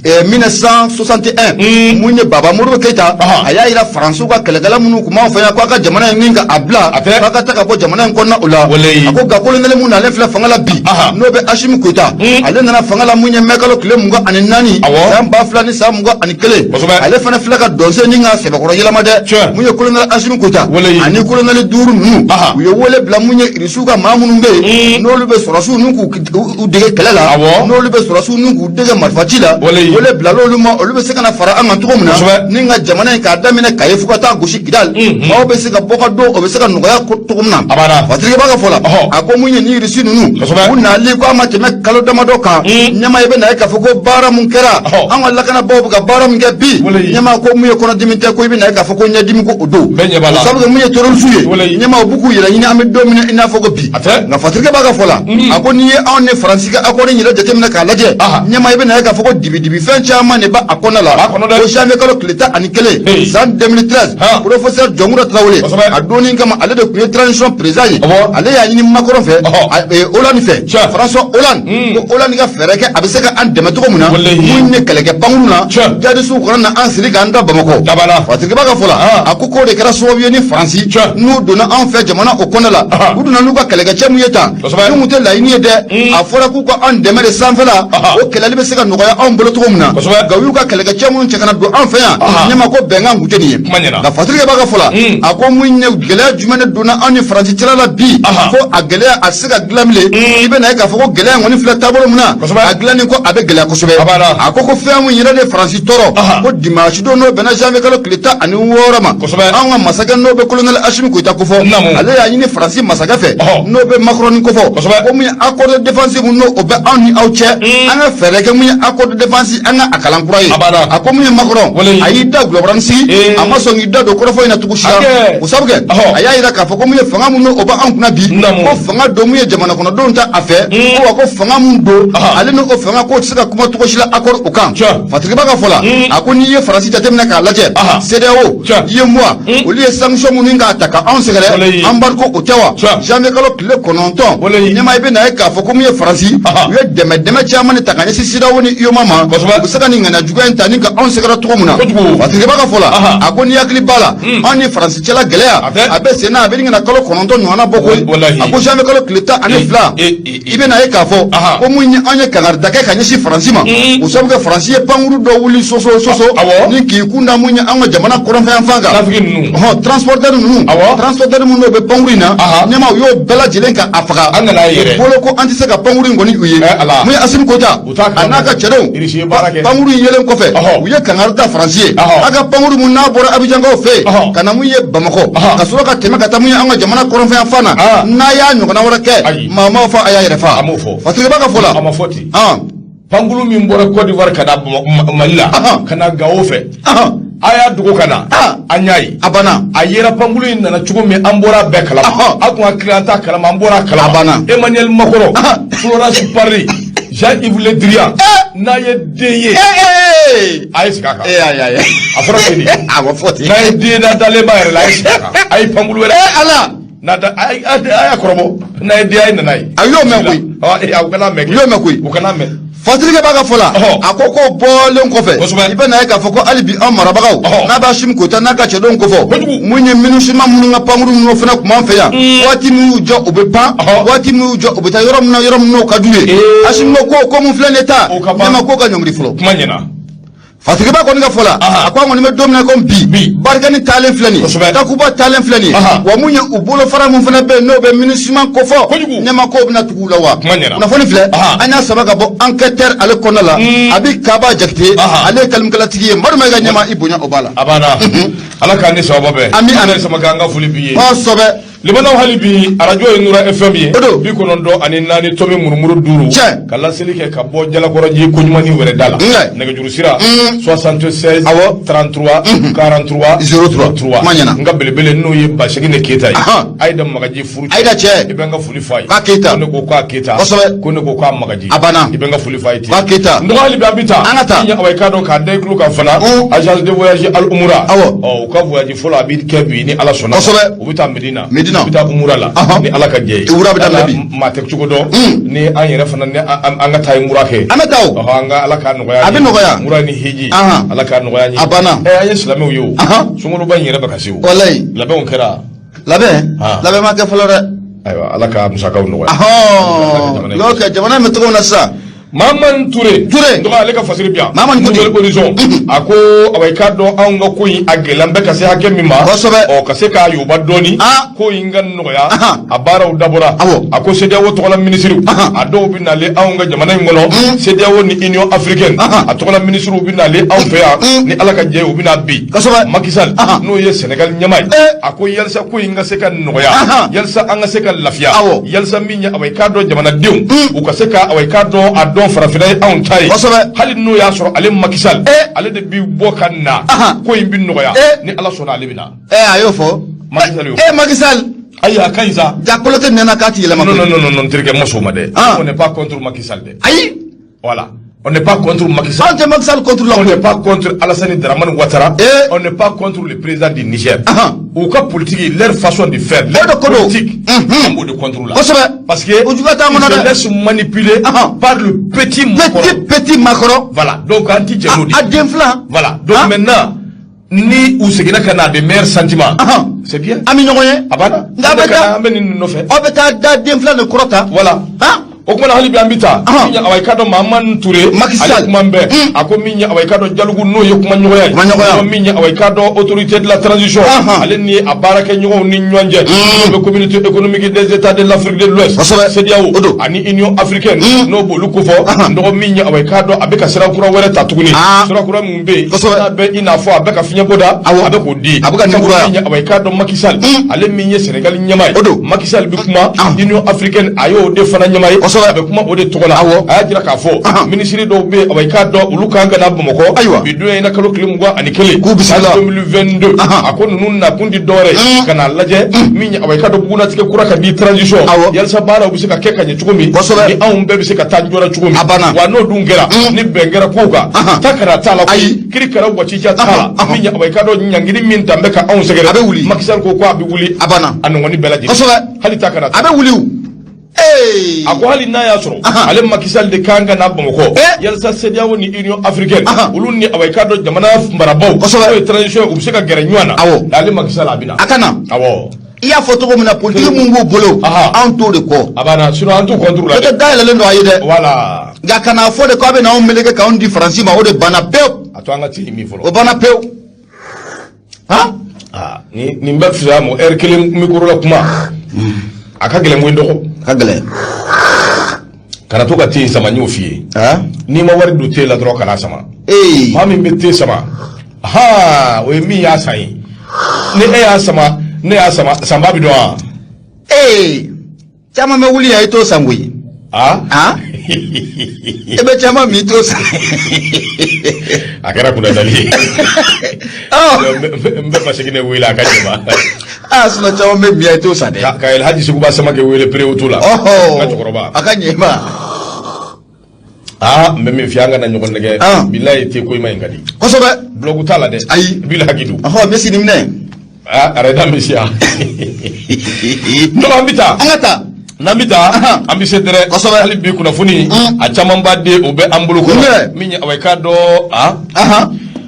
1961 munye baba Modibo Keita aya ira France ko kelagala munu kuma fa ya ko ka jamana ninga abla ka taka ko jamana nkonna ula ako ga colonel muna le fla fangala bi no be Hashim Koitai ale nana fangala munye mekalo kile mungo anani samba fla ni samungo anikele ale fana fla ka donse ninga sebe ko yela made munye colonel Hashim Koitai ani colonel Duru nu uye wole bla munye irisuga mamunu be no lube sorasu nuku udege kelela no lube sorasu nuku udege marfatila wole blalo luma olube sekana fara anga tugomna ninga jamana ka damina kayefuka ta gushi kidal ma be seka boka do obe seka noya tugomna fatrike baka fola ako munye ni irisi nunu unna li ko amate me kalo damado ka nyama yebe na ka fuko bara munkera anga lakana bobu ka bara munge bi nyama ko munye kono dimite ko yebe na ka fuko nya dimi ko odo sabu munye torol suye nyama buku yela nyina ame domina ina fuko bi na fatrike baka fola ako ni on ne francika ako ni yela jetemna ka laje nyama yebe na ka fuko dibi fenchama ne ba akona la o jamais kalo kleta anikele san 2013 professeur Jonguda Traoré adoni kama ale de kuye transition président ale ya ni Macron fe Hollande fe François Hollande ko Hollande ga fereke abiseka an deme to muna munne keleke panguna jadi su ko na an siri ganda bamako fatike baka fola akoko de kara so ni France nous donna en fait jamana okona la uduna nuka keleke chemu yeta mu te la ini de afora ku ko an deme de sanfela o kelali be seka noya an bolo to muna ga yuka keleke chemu chekana do an fe ya nyama ko benga nguteni la fatike baka fola ako munne gele jumane donna an France tira la bi ko agele asika glamle ibe na ka foko gele ngoni fla tabolo muna aglani ko abe gele ko sobe akoko fe amu yira de France toro ko dimanche do no bena jamais kala kleta ani worama anga masaka no be colonel Hashim Koitai ko fo ale ya yini France masaka fe no be Macron ko fo ko mu accord de défense mu no obe ani awche anga fere ke mu accord de défense anga akalan kuraye ako mu Macron ayida globransi ama so ngida do ko fo ina tukushia usabuke aya ira ka fo ko mu fanga mu no oba an kuna bi ko fanga do mu jamana kono don ta afe ko ko fanga mu do ale no ko fanga ko tsika kuma tukushila accord okan fatike baka fola ako ni ye France tatemna ka laje CDAO ye moi o liye sanction mu ninga ataka an segere embargo o tawa jamais kalo kle kononton nyama ibe na ka fo ko mu ye France ye deme chama ni takanya CDAO ni yo mama u se ka nin ŋana juguya in ta ni ka anw sɛgɛrɛ cogo min na Fatigeba ka fɔ la a ko n'i hakili b'a la anw ni Faransi cɛla gɛlɛya a bɛ sen na a bɛ nin ŋana kalo 9 ɲɔgɔnna bɔ koyi a ko janvier kalo tile 12 i bɛna ye k'a fɔ ko mun ye an ye kangarida kɛ ka ɲɛsin Faransi ma o sabu kɛ Faransi ye pankuru dɔ wuli soso ni k'i kun da mun ye an ka jamana kɔrɔnfɛ fan kan transporteur minnu bɛ pankuru in na ɲɛma u y'o bɛɛ lajɛlen ka a faga bolo ko an tɛ se ka pankuru in kɔni u ye mun ye Asimi Goyita a n'a ka cɛdenw pankuru in yelen kɔfɛ u ye kangari da Faransi ye a ka pankuru mun n'a bɔra Abijankaw fɛ yen ka na mun ye Bamakɔ ka sɔrɔ ka tɛmɛ ka taa mun ye an ka jamana kɔrɔnfɛ fan na n'a y'a ɲɔgɔnna wɛrɛ kɛ maa m'aw fɔ a y'a yɛrɛ fa Fatigeba ka fɔ la a ma fɔ ten pankuru min bɔra Côte d'Ivoire ka na Mali la ka na Gao fɛ a y'a dogo ka na an y'a ye a banna a yera pankuru in nana cogo min an bɔra bɛɛ kalama a kun hakili an t'a kalama an bɔra kalama a banna Emmanuel Macron Florence Parly Jean-Yves Le Drian n'a ye den ye a ye sigi a kan a fɔra ten a ma fɔ ten n'a ye den na dalen b'a yɛrɛ la a ye sigi a kan a ye pankuru wɛrɛ ala a y'a kɔrɔbɔ n'a ye den a ye nana ye a y'o mɛn koyi u kana mɛn u y'o mɛn koyi u kana mɛn Fatigeba ka fɔ la a ko ko bɔlen kɔfɛ i bɛ na ye k'a fɔ ko hali bi an marabagaw n'a b'a Asimi Goyita n'a ka cɛdenw kofɔ mun ye MINUSMA minnu ka pankuru ninnu fana tun b'an fɛ yan waati min y'u jɔ u bɛ pan waati min y'u jɔ u bɛ taa yɔrɔ min na ka d'u ye Asimi ko mun filɛ nin ta ne ma ko ka ɲɔngiri fɔlɔ kuma ɲɛna Fatigeba kɔni ka fɔ la a ko an kɔni bɛ don min na ko bi barikani taalen filɛ nin ye Takuba taalen filɛ nin ye wa mun ye u bolofara mun fana bɛ yen n'o bɛ MINUSMA kofɔ ne ma ko bɛna tugu u la wa kunnafoni filɛ an y'a saba ka bɔ enquêteur ale kɔnɔna la a bɛ Kaba Jakite ale ye kalimikalatigi ye Madu Mayiga ɲɛma i bonya o b'a la a banna Ala k'an ni sababa bɛn ami sama k'an ka foli b'i ye kosɛbɛ Limanaw hali bi radio ye Nura FM ye 94 tomi murumuru 5 ka laseli kɛ ka bɔ Jalakɔrɔji ko ɲumani wɛrɛ da la nɛgɛjuru sira 76 33 43 03 nka belebele n'o ye Basegi ne Keyita ye Ayida Magaji furu Ayida cɛ i bɛ n ka foli f'a ye k'a Keyita ko ne ko k'a Keyita kosɛbɛ ko ne ko k'a Magaji a banna i bɛ n ka foli f'a ye ten k'a Keyita n dɔgɔ hali bi an bi taa an ka taa awa i k'a dɔn k'a da i kulo kan fana agence de voyage Al Umra u ka voyage fɔlɔ a bi kɛ bi ni Ala sɔnna kosɛbɛ u bɛ taa Medina u bɛ taa Umra la ni Ala ka jɛ ye Umra bɛ daminɛ bi maa tɛ cogo dɔn ni an yɛrɛ fana ni an ka taa Umra kɛ an bɛ taa o an ka Ala k'a nɔgɔya a bɛ nɔgɔya Umra ni hiji Ala k'a nɔgɔya ye a banna an ye silamɛw ye o sunkaloba in yɛrɛ bɛ ka se o walayi labɛnw kɛra labɛn ma kɛ fɔlɔ dɛ ayiwa Ala ka musakaw nɔgɔya y'o kɛ jamana in bɛ cogo min na sisan Mamani Ture dɔgɔ ale ka fasiri bi yan Nouvelle Horizon a ko awa i k'a dɔn anw ka ko in a gɛlɛn bɛ ka se hakɛ min ma kosɛbɛ ka se k'a yoba dɔɔni ko in ka nɔgɔya a baaraw dabɔra a ko CEDEAO tɔgɔla minisiriw a dɔw bɛ nale anw ka jamana in kɔnɔ CEDEAO ni Union africaine a tɔgɔla minisiriw bɛ nale anw fɛ yan ni Ala ka jɛ u bɛ na bi kosɛbɛ Macky Sall n'o ye Sénégal ɲɛma ye a ko yalisa ko in ka se ka nɔgɔya yalisa an ka se ka lafiya yalisa min ye awa i k'a dɔn jamanadenw u ka se ka awa i k'a dɔn a dɔn farafina ye anw ta ye hali n'o y'a sɔrɔ ale Macky Sall ale de bi bɔ ka na ko in bi nɔgɔya ni Ala sɔnna ale bɛ na a y'o fɔ Macky Sall ayi a kaɲi sa jakolo tɛ nɛnɛ k'a ti yɛlɛma non terikɛ ma sɔn o ma dɛ on n'est pas contre Macky Sall dɛ ayi voilà on n'est pas contre Macky Sall. On n'est pas contre la. On n'est pas contre Alassane Dramane Ouattara. On n'est pas contre le président du Niger. Ou quoi politique, leur façon de faire, leur politique, on de contrôle là. Parce que ils se laissent manipuler par le petit Macron. Voilà. Donc anti-Djanoudi. Voilà. Donc maintenant, ni ou segina kana de meilleurs sentiments. C'est bien. Ami Nyoye. Abana. Voilà. O kuma hali bi an bita minya awai kado Mamani Ture Macky Sall kuma bɛ a ko minya awai kado Dialogue n'o ye kuma ɲɔgɔnya ye minya awai kado autorité de la transition ale ni a baarakɛ ɲɔgɔnw ni ɲɔgɔn cɛ n'o bɛ communauté économique des états de l'Afrique de l'Ouest CEDEAO ani Union africaine n'o b'olu kofɔ nɔgɔ minya awai kado a bɛ ka sira kura wɛrɛ ta tuguni sira kura mun bɛ yen n'a bɛ i n'a fɔ a bɛ ka fiɲɛ bɔ da a bɛ k'o di a bɛ ka minya awai kado Macky Sall ale min ye Sénégal ɲɛma ye Macky Sall bɛ kuma Union africaine a y'o de fana ɲɛma ye a bɛ kuma o de tɔgɔ la a y'a jira k'a fɔ minisiri dɔw bɛ awa i k'a dɔn olu kan ka na Bamakɔ bi don in na kalo tile 21 k'u bisimila 2022 a ko ninnu nakun di dɔwɛrɛ ka n'a lajɛ min ye awa i k'a dɔn bugunatigɛ kura ka di transition yalisa baaraw bɛ se ka kɛ ka ɲɛ cogo min ni anw bɛɛ bɛ se ka taa jɔra cogo min wa n'o dun kɛra ni bɛn kɛra kow kan takara t'a la koyi kiri kɛra wacica t'a la min ye awa i k'a dɔn ɲangini min dan bɛ ka anw sɛgɛrɛ a bɛ wuli Macky Sall ko a bɛ wuli a nɔgɔni bɛɛ lajɛlen hali takara a bɛ wuli a ko hali n'a y'a sɔrɔ ale Macky Sall de kan ka na Bamakɔ yalasa CEDEAO ni Union africaine olu ni away ka dɔ jamana marabaw o ye transition u bɛ se ka gɛrɛ ɲɔgɔn na ale Macky Sall a bɛ na a ka na awɔ i y'a fɔ cogo min na politique mun b'u bolo anw t'o de kɔ a banna sinon an t'u contre la peut-être dayɛlɛlen don a ye dɛ voilà nka kana fɔ de k'a bɛ n'anw meleke k'anw di Faransi ma o de banna pewu a to an ka tigi min fɔlɔ o banna pewu nin bɛ fisaya mɔ heure kelen micro la kuma a ka gɛlɛn koyi dɔgɔ ka gɛlɛn kana to ka te sama n y'o f'i ye n'i ma wari don te la dɔrɔn kana sama maa min bɛ te sama o ye min y'a san ye ni e y'a sama ne y'a sama sanba bɛ dɔn wa caman bɛ wuli yan i t'o san koyi e bɛ caman min i t'o san a kɛra kunnadali ye n bɛ masigi ne wele a ka ɲɛ ma sinon caman bɛ min yan i t'o san dɛ ka Elhaji Seguba Samakɛ wele perewu t'o la n ka cɛkɔrɔba a ka ɲɛ ma n bɛ min f'i ye an kana ɲɔgɔn nɛgɛ bilayi te ko i ma ɲi ka di kosɛbɛ bloc t'a la dɛ ayi i b'i hakili to Messi ni minɛ arrêta Messi non an bɛ taa an ka taa n'an bɛ taa an bɛ se dɛrɛ hali bi kunnafoni a caman b'a de o bɛ an bolo kɔrɔ min ye away ka dɔ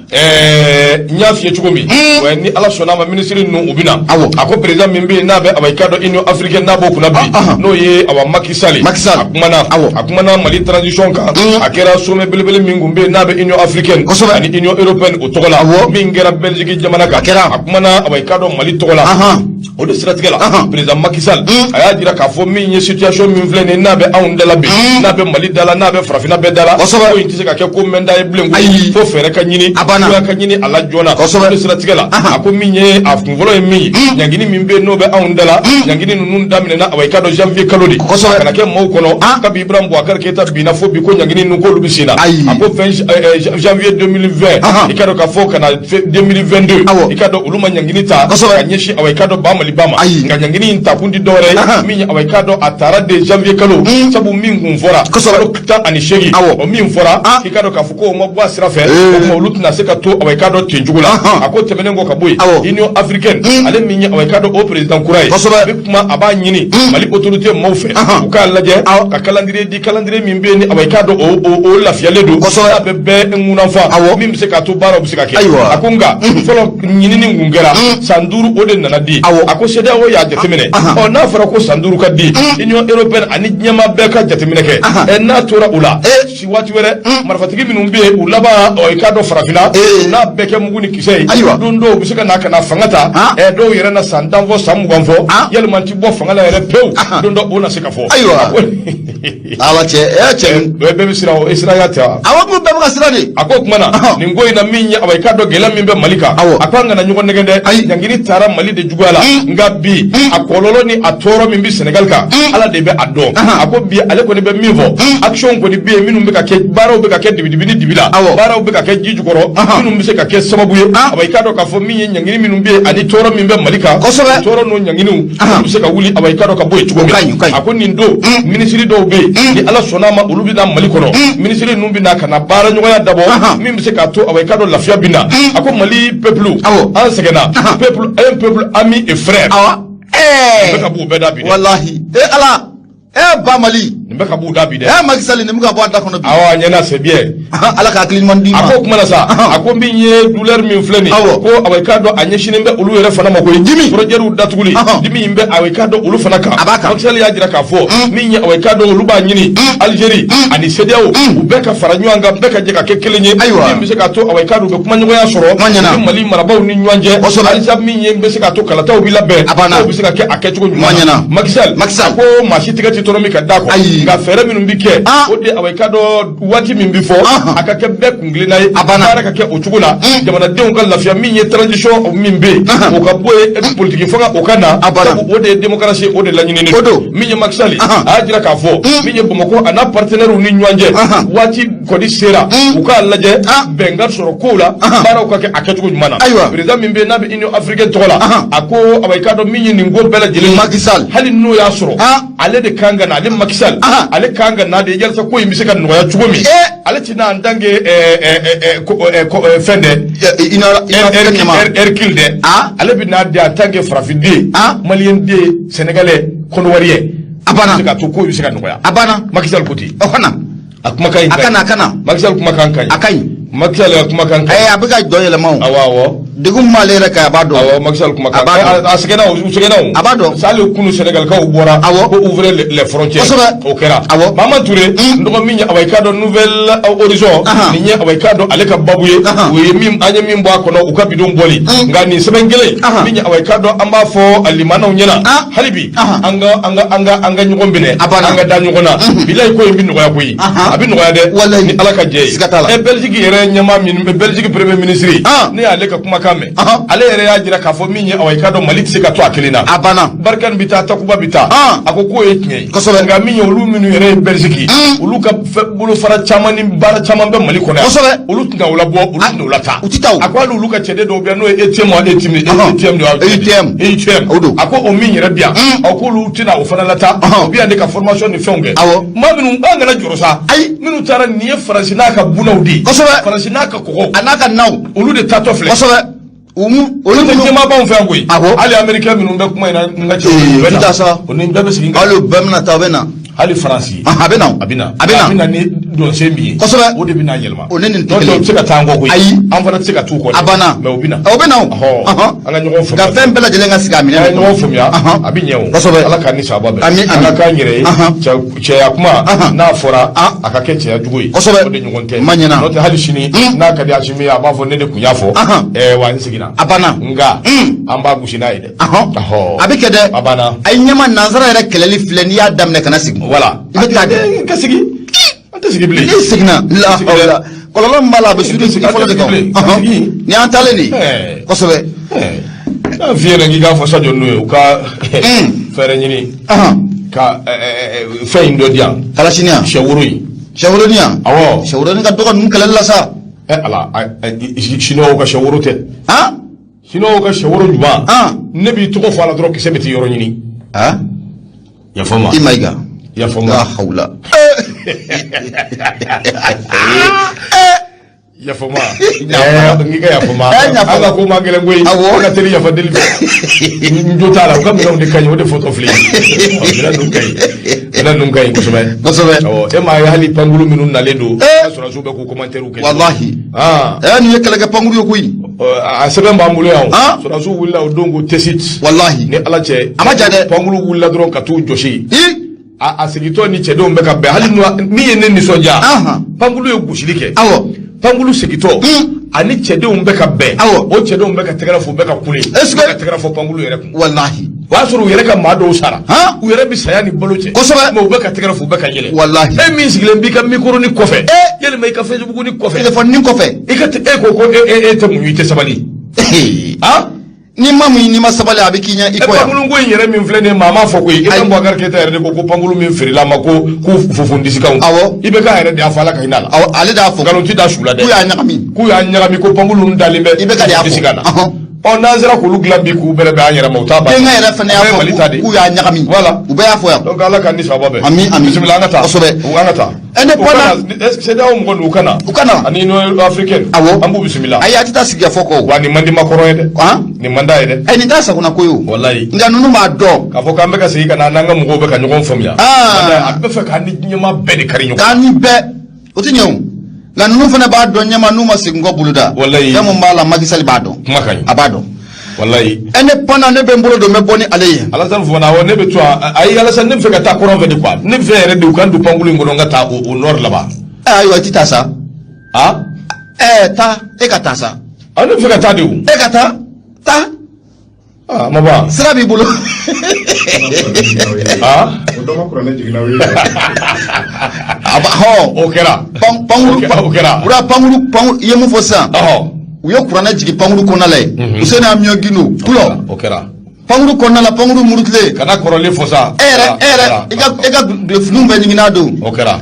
n y'a f'i ye cogo min ni ala sɔnna ma minisiri ninnu u bɛ na a ko président min bɛ yen n'a bɛ away ka dɔ Union africaine n'a b'o kunna bi n'o ye Macky Sall a kumana Mali transition kan a kɛra sommet belebele min kun bɛ yen n'a bɛ Union africaine ani Union européenne o tɔgɔ la min kɛra Belgique jamana kan a kumana away ka dɔ Mali tɔgɔ la o de siratigɛ la président Macky Sall a y'a jira k'a fɔ min ye situation min filɛ nin ye n'a bɛ anw dala bi n'a bɛ Mali dala n'a bɛ farafinna bɛɛ dala ko in tɛ se ka kɛ ko mɛnda ye bilen fo fɛɛrɛ ka ɲini ka ɲini a la joona o de siratigɛ la a ko min ye a kunfɔlɔ ye min ye ɲangini min bɛ yen n'o bɛ anw dala ɲangini ninnu daminɛna away ka dɔ janvier kalo de kana kɛ maaw kɔnɔ kabi Ibrahim Boubacar Keita binna fo bi ko ɲangini ninnu k'olu bɛ sen na a ko janvier 2020 i ka dɔn k'a fɔ ka na 2022 i ka dɔn olu ma ɲangini ta ka ɲɛsin away ka dɔ ba Mali ba ma nka ɲangini in ta kun ti dɔwɛrɛ ye min ye away ka dɔ a taara de janvier kalo sabu min kun fɔra kalo 18 o min fɔra i ka dɔn k'a fɔ ko o ma bɔ a sira fɛ o tuma olu tɛna se ka to away ka dɔ ten cogo la a ko tɛmɛnen kɔ ka bɔ yen Union africaine ale min ye away ka dɔ o président kura ye a bɛ kuma a b'a ɲini Mali autorité maaw fɛ u k'a lajɛ ka calendrier di calendrier min bɛ yen ni away ka dɔ o lafiyalen don a bɛ bɛɛ ŋunanfa min bɛ se k'a to baaraw bɛ se ka kɛ a ko nka fɔlɔ ɲinini kun kɛra san 5 o de nana di a ko CEDEAO y'a jateminɛ n'a fɔra ko san 5 ka di Union européenne ani diɲɛma bɛɛ ka jateminɛ kɛ n'a tora u la si waati wɛrɛ marifatigi minnu bɛ yen u laban away ka dɔ farafinna n'a bɛɛ kɛ mugu ni kisɛ ye don dɔw bɛ se ka na ka na fanga ta dɔw yɛrɛ na san 10 fɔ san 20 fɔ yalima ti bɔ fanga la yɛrɛ pewu don dɔ o na se ka fɔ ala cɛ bɛɛ bɛ siran o sira y'a ta ko bɛɛ bɛ ka siran de a ko kuma na nin ko in na min ye away ka dɔ gɛlɛya min bɛ Mali kan a ko an kana ɲɔgɔn nɛgɛn dɛ ɲangini taara Mali de juguya la nka bi a kɔlɔlɔ ni a tɔɔrɔ min bɛ Sénégal kan ala de bɛ a dɔn a ko bi ale kɔni bɛ min fɔ action kɔni bɛ yen minnu bɛ ka kɛ baaraw bɛ ka kɛ dibi ni dibi la baaraw bɛ ka kɛ ji jukɔrɔ minnu bɛ se ka kɛ sababu ye away ka dɔ k'a fɔ min ye ɲangini minnu bɛ yen ani tɔɔrɔ min bɛ Mali kan tɔɔrɔ n'o ɲanginiw olu bɛ se ka wuli away ka dɔ ka bɔ yen cogo min a ko nin don minisiri dɔw bɛ yen ni ala sɔnna ma olu bɛ na Mali kɔnɔ minisiri ninnu bɛ na ka na baara ɲɔgɔnya dabɔ min bɛ se k'a to away ka dɔ lafiya bɛ na a ko Mali peuple an sɛgɛnna peuple ami et frère bɛ ka b'u bɛɛ da bi dɛ wallahi ala ba Mali nin bɛ ka b'u da bi dɛ Macky Sall nin bɛ ka bɔ a da kɔnɔ bi awɔ a ɲɛna c'est bien ala ka hakili ɲuman d'i ma a ko kuma na sa a ko min ye douleur min filɛ nin ko away ka dɔ a ɲɛsinen bɛ olu yɛrɛ fana ma koyi dimi frontières datuguli dimi in bɛ away ka dɔ olu fana kan Macky Sall y'a jira k'a fɔ min ye away ka dɔ olu b'a ɲini Algérie ani CEDEAO u bɛɛ ka fara ɲɔgɔn kan bɛɛ ka jɛ ka kɛ kelen ye min bɛ se k'a to away ka dɔ u bɛ kuma ɲɔgɔnya sɔrɔ ni Mali marabaw ni ɲɔgɔn cɛ halisa min ye bɛ se k'a to kalataw bɛ labɛn o bɛ se ka kɛ a kɛcogo ɲuman na Macky Sall ko maa si tigɛ tɛ tɔrɔ min ka da kɔ nka fɛɛrɛ minnu bɛ kɛ o de away ka dɔ waati min bɛ fɔ a ka kɛ bɛɛ kun kelenna ye baara ka kɛ o cogo la jamanadenw ka lafiya min ye transition min bɛ yen o ka bɔ yen politiki fanga o ka na sabu o de ye démocratie o de laɲininen don min ye Macky Sall a y'a jira k'a fɔ min ye Bamakɔ a n'a partenaires ni ɲɔgɔn cɛ waati kɔni sera u k'a lajɛ bɛnkan sɔrɔ kow la baaraw ka kɛ a kɛcogo ɲuman na président min bɛ yen n'a bɛ Union africaine tɔgɔ la a ko away ka dɔ min ye nin ko bɛɛ lajɛlen Macky Sall hali n'o y'a sɔrɔ ale de kan ka na ale Macky Sall ale kan ka na de yalasa ko in bɛ se ka nɔgɔya cogo min ale ti na en tant que fɛn dɛ Hercule dɛ ale bɛ na de en tant que farafin den malien den sénégalais kɔnɔwariyɛ abana ka to ko bi se ka noya abana makisal kuti ohana akuma kai akana makisal kuma kan kai akai makisal kuma kan kai abiga do yele maw awawo digum malere ka abado awo makisal kuma kan asegena abado sale kunu Sénégal ka ubora ko ouvrir les frontières au kera Maman Touré ndo minya awayka do nouvelle horizon ninya awayka do aleka babuye we mim anya mim bo akono ukabidon boli ngani sebengele minya awayka do amba fo alimana nyena halibi anga nyogombene anga danyogona bilay ko yimbi noya koyi abi noya de ni alaka je e Belgique yere nyama min Belgique premier ministre ni aleka kuma kame ale yere ya jira ka fo minya awayka do Malik se ka to akelina abana barkan bita takuba bita akoko yeknye nga minya olu minu yere Belgique olu ka bulu fara chamani bara chaman be Mali kona olu tunga wala bo olu tunga wala ta akwa olu ka chede do bia no ATM ako o min yere bia ako olu tina o fana lata bia de ka formation ni fonge ma minu ngana jorosa minu tara ni France na ka bunawdi France na ka koko anaka naw olu de tato fle olu de ma ba on fe ngoy ali américain minu be kuma ina ngache oni be be singa alo bemna tawena ali France abina ni don sembi o de bina yelma o ne nin to se ka tango ko an fana se ka tu ko abana me obina anga nyogo fo ga fem bela jelenga siga mi ne nyogo fo ya abinyewo ala ka ni sababe ala ka nyire che ya kuma na fora aka ke che ya jugoyi o de nyogo nte no te hali shini na ka dia shimi ya ba fo ne de kunya fo wa nsigina abana nga amba gushina ide abikede abana ay nyama nazara yere keleli fleni ya damne kana sigi voilà ka sigi anta sigi bile ni signa la hawla kololo mbala be sudi sigi folo de ko ni antale ni kosobe viere ngi ga fo sadio no ka fere nyini ka fe ndo dia kala shinia shawuru nia awo shawuru ni ka dogo nun kala la sa ala shino ka shawuru te shino ka shawuru juma nabi to ko fala dro ke sebeti yoro nyini ya foma imaiga ya foma la hawla ya foma ngiga ya foma anga ko mangele ngoy ka teri ya fadel njota la ko mi on de kanyo de photo fli ila num kay ko sobe e ma ya hali pangulu minun na ledo sura sube ko commentaire ko wallahi ni yekala ga pangulu ko yi a sebe mbamulu ya sura su willa o dongo tesit wallahi ni ala che amajade pangulu willa dron ka tu joshi a sigito ni chedo mbeka be hali mi yene ni sonja pangulu yo gushilike pangulu sigito ani chedo mbeka be o chedo mbeka tegara fo mbeka kule mbeka tegara fo pangulu yere kun wallahi wasuru yere ka mado sara u yere bi sayani boloche mo mbeka tegara fo mbeka yele wallahi e mi sigile mbika mikoro ni kofe yele mai ka Facebook ni kofe telephone ni kofe ikate te mu yite sabali ni mamu ni masabale abikinya ikoya pangulu ngo yere min flene mama fo ko ibe mbo garketa yere ko pangulu min firila mako ku fufundisi kan ibe ka yere de afala ka inala ale da fo galon ti da shula de ku ya nyagami ko pangulu ndalimbe ibe ka de afo on nazira ko lugla bi ku bele ba yere mawta ba nga yere fane afo ku ya nyagami voilà ube afo ya donc ala kan ni sababe ami bismillah ngata ngata ene pana c'est da on ngonu ukana ani no africaine ambu bismillah ayati ta sigia foko wani mandi makoro ede ni manda ede ni dasa kuna koyo wallahi nga nunu ma do ka foka mbeka sika na nanga mugo be ka nyogon famya abe fe ka ni nyama be de kari nyogon kan ni be otinyo nga nunu fana ba do nyama numa singo buluda wallahi kamo mala magisali ba do makany abado wallahi ene pana ne be mbolo do me boni aleye alasan fona wone be to ay alasan ne fe ka ta koron ve de quoi ne fe re de kan du pangulu ngono ngata au nord là-bas ayo atita sa ta e ka ta sa ne fe ka ta de e ka ta maba sira bi bolo odoma ko ne jigina wi okera pangulu ura pangulu yemu fosa uyo kurana jigi pangulu konale usena amyo gino kulo okera pangulu konala pangulu murutle kana korole fosa ega de flumbe nyina do okera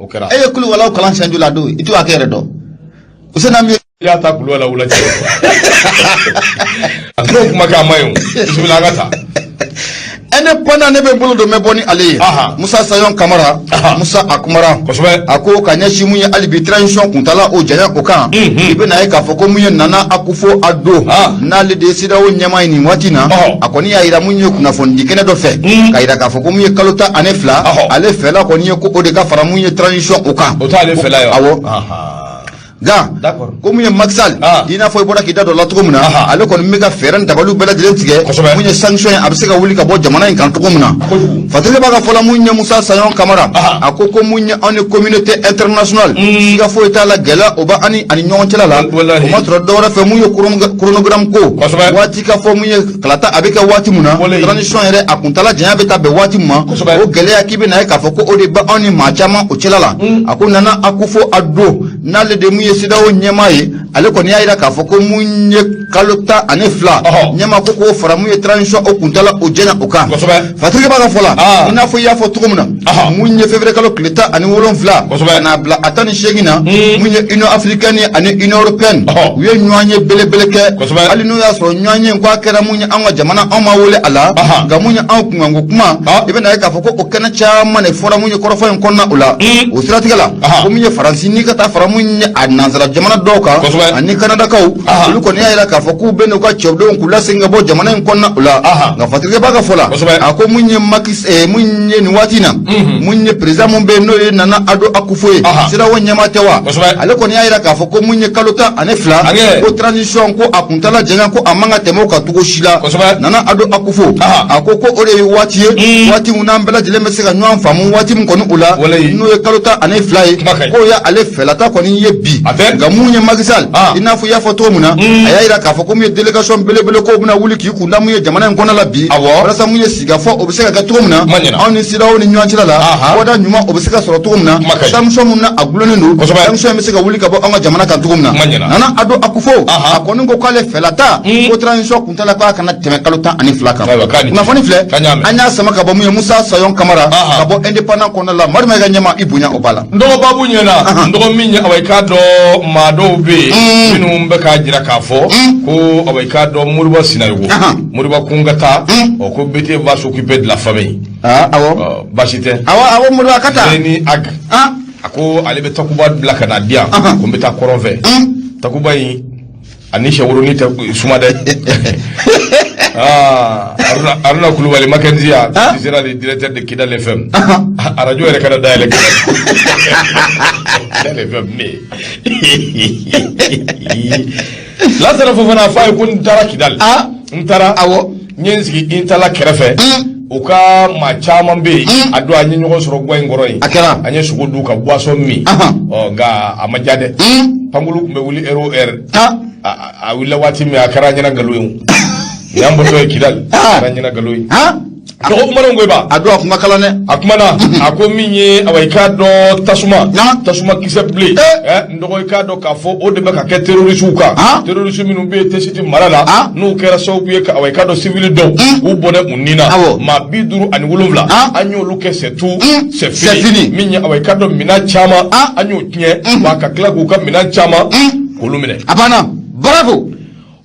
okera kulu wala kalan sanjula do itu akere do usena amyo ya ta kulu wala wula atro kuma ka mayo bismillah ngata indépendant ne bɛ bolo dɔ mɛ bɔ ni ale ye Musa Sayon Kamara Musa Akumara a ko ka ɲɛsin mun ye hali bi transition kuntala o janya o kan i bɛna ye k'a fɔ ko mun ye Nana Akufo Addo n'ale de ye CEDEAO ɲɛmaa ye nin waati na a kɔni y'a jira mun ye kunnafoni kɛnɛ dɔ fɛ k'a jira k'a fɔ ko mun ye kalo 12 ale fɛla kɔni ye ko o de ka fara mun ye transition o kan o t'ale fɛla ye awɔ ga ko mun ye Macky Sall i n'a fɔ i bɔra k'i da dɔ la cogo min na ale kɔni bɛ ka fɛɛrɛ ni dabaliw bɛɛ lajɛlen tigɛ mun ye sanction ye a bɛ se ka wuli ka bɔ jamana in kan cogo min na Fatigi b'a ka fɔla mun ye Musa Sayon Kamara a ko mun ye anw ni communauté internationale siga foyi t'a la gɛlɛya o b'a ani ɲɔgɔn cɛla la o ma sɔrɔ dɔwɛrɛ fɛ mun ye chronogramme ko waati ka fɔ mun ye kalata a bɛ kɛ waati mun na transition yɛrɛ a kuntala janya bɛ taa bɛn waati min ma o gɛlɛya k'i bɛ na ye k'a fɔ ko o de bɛ anw ni maa caman o cɛla la a ko Nana Akufo Addo n'ale de mun ye CEDEAO ɲɛmaa ye ale kɔni y'a jira k'a fɔ ko mun ye kalo 12 ɲɛmaa ko k'o fara mun ye transition o kuntala o jɛnya o kan Fatigi b'a ka fɔ la i n'a fɔ i y'a fɔ cogo min na mun ye février kalo tile 17 kan'a bila a 18 na mun ye Union africaine ani Union européenne u ye ɲɔgɔn ye belebele kɛ hali n'o y'a sɔrɔ ɲɔgɔn ye ko a kɛra mun ye an ka jamana anw ma wele a la nka mun ye anw kunkanko kuma i bɛna ye k'a fɔ ko o kɛnɛ caman de fɔra mun ye kɔrɔfɔ in kɔnɔna o la o siratigɛ la ko mun ye Faransi ni ka taa fara mun ye a nanzara jamana dɔw kan ani Kanadakaw olu kɔni y'a jira k'a fɔ k'u bɛ n'u ka cɛwdenw k'u lasegin ka bɔ jamana in kɔnɔna o la nka Fatigi b'a ka fɔ la a ko mun ye mun ye nin waati na mun ye président mun bɛ n'o ye Nana Addo Akufo ye CEDEAO ɲɛmaa tɛ wa ale kɔni y'a jira k'a fɔ ko mun ye kalo 12 ko transition ko a kuntala janya ko a man ka tɛmɛ o kan cogo si la Nana Addo Akufo a ko o de ye waati ye waati mun n'an bɛɛ lajɛlen bɛ se ka ɲɔgɔn faamu waati min kɔni o la n'o ye kalo 12 ye k'o y'ale fɛlata kɔni ye bi nka mun ye Macky Sall i n'a fɔ i y'a fɔ cogo min na a y'a jira k'a fɔ ko mun ye délégation belebele ko bɛna wuli k'i kunda mun ye jamana in kɔnɔ la bi walasa mun ye sigikafɔ o bɛ se ka kɛ cogo min na anw ni CEDEAO ni ɲɔgɔn cɛla la wada ɲuman o bɛ se ka sɔrɔ cogo min na sanction mun na a gulonnen don sanction bɛ se ka wuli ka bɔ an ka jamana kan cogo min na Nana Addo Akufo a kɔni ko k'ale fɛlata ko transition kuntala k'a kana tɛmɛ kalo 12 kan kunnafoni filɛ an y'a sama ka bɔ mun ye Musa Sayon Kamara ka bɔ indépendant kɔnɔna la Madu Mayiga ɲɛma i bonya o b'a la n dɔgɔ babu ɲɛna n dɔgɔ min ye awɔ i k'a dɔn maa dɔw bɛ yen minnu bɛ k'a jira k'a fɔ ko awɔ i k'a dɔn Modibo Sinayogo Modibo Kunkata ko BT va s'occuper de la famille awɔ baasi tɛ awɔ Modibo ka taa ni ag a ko ale bɛ takuba bila ka na di yan ko n bɛ taa kɔrɔn fɛ takuba in ani sɛworonin tɛ suma dɛ Aruna Kulubali Mackenzie qui sera le directeur de Kidal FM radio yɛrɛ kana dayɛlɛ Kidal FM Lasana Fofana fa ye ko n taara Kidal n taara awɔ n ye n sigi Intala kɛrɛfɛ o ka maa caman bɛ yen a don an ye ɲɔgɔn sɔrɔ guwa in kɔrɔ yen an ye sogo dun ka boisson min nka a ma ja dɛ Pankulu tun bɛ wuli heure o heure a wulila waati min a kɛra an ɲɛna nkalon ye y'an bɔtɔ ye Kidal a kɛra an ɲɛna nkalon ye dɔgɔ Umaru Ngoyba a don a kuma kalan dɛ a kumana a ko min ye awɔ i k'a dɔn tasuma kisɛ bilen n dɔgɔ i k'a dɔn k'a fɔ o de bɛ ka kɛ terroriste kan terroriste minnu bɛ yen Tessiti mara la n'u kɛra sababu ye awɔ i k'a dɔn civil dɔw u bɔnɛ u nin na maa 57 an y'olu kɛ c'est fini min ye awɔ i k'a dɔn minɛn caman an y'o tiɲɛ wa ka tila k'u ka minɛn caman k'olu minɛ a banna bravo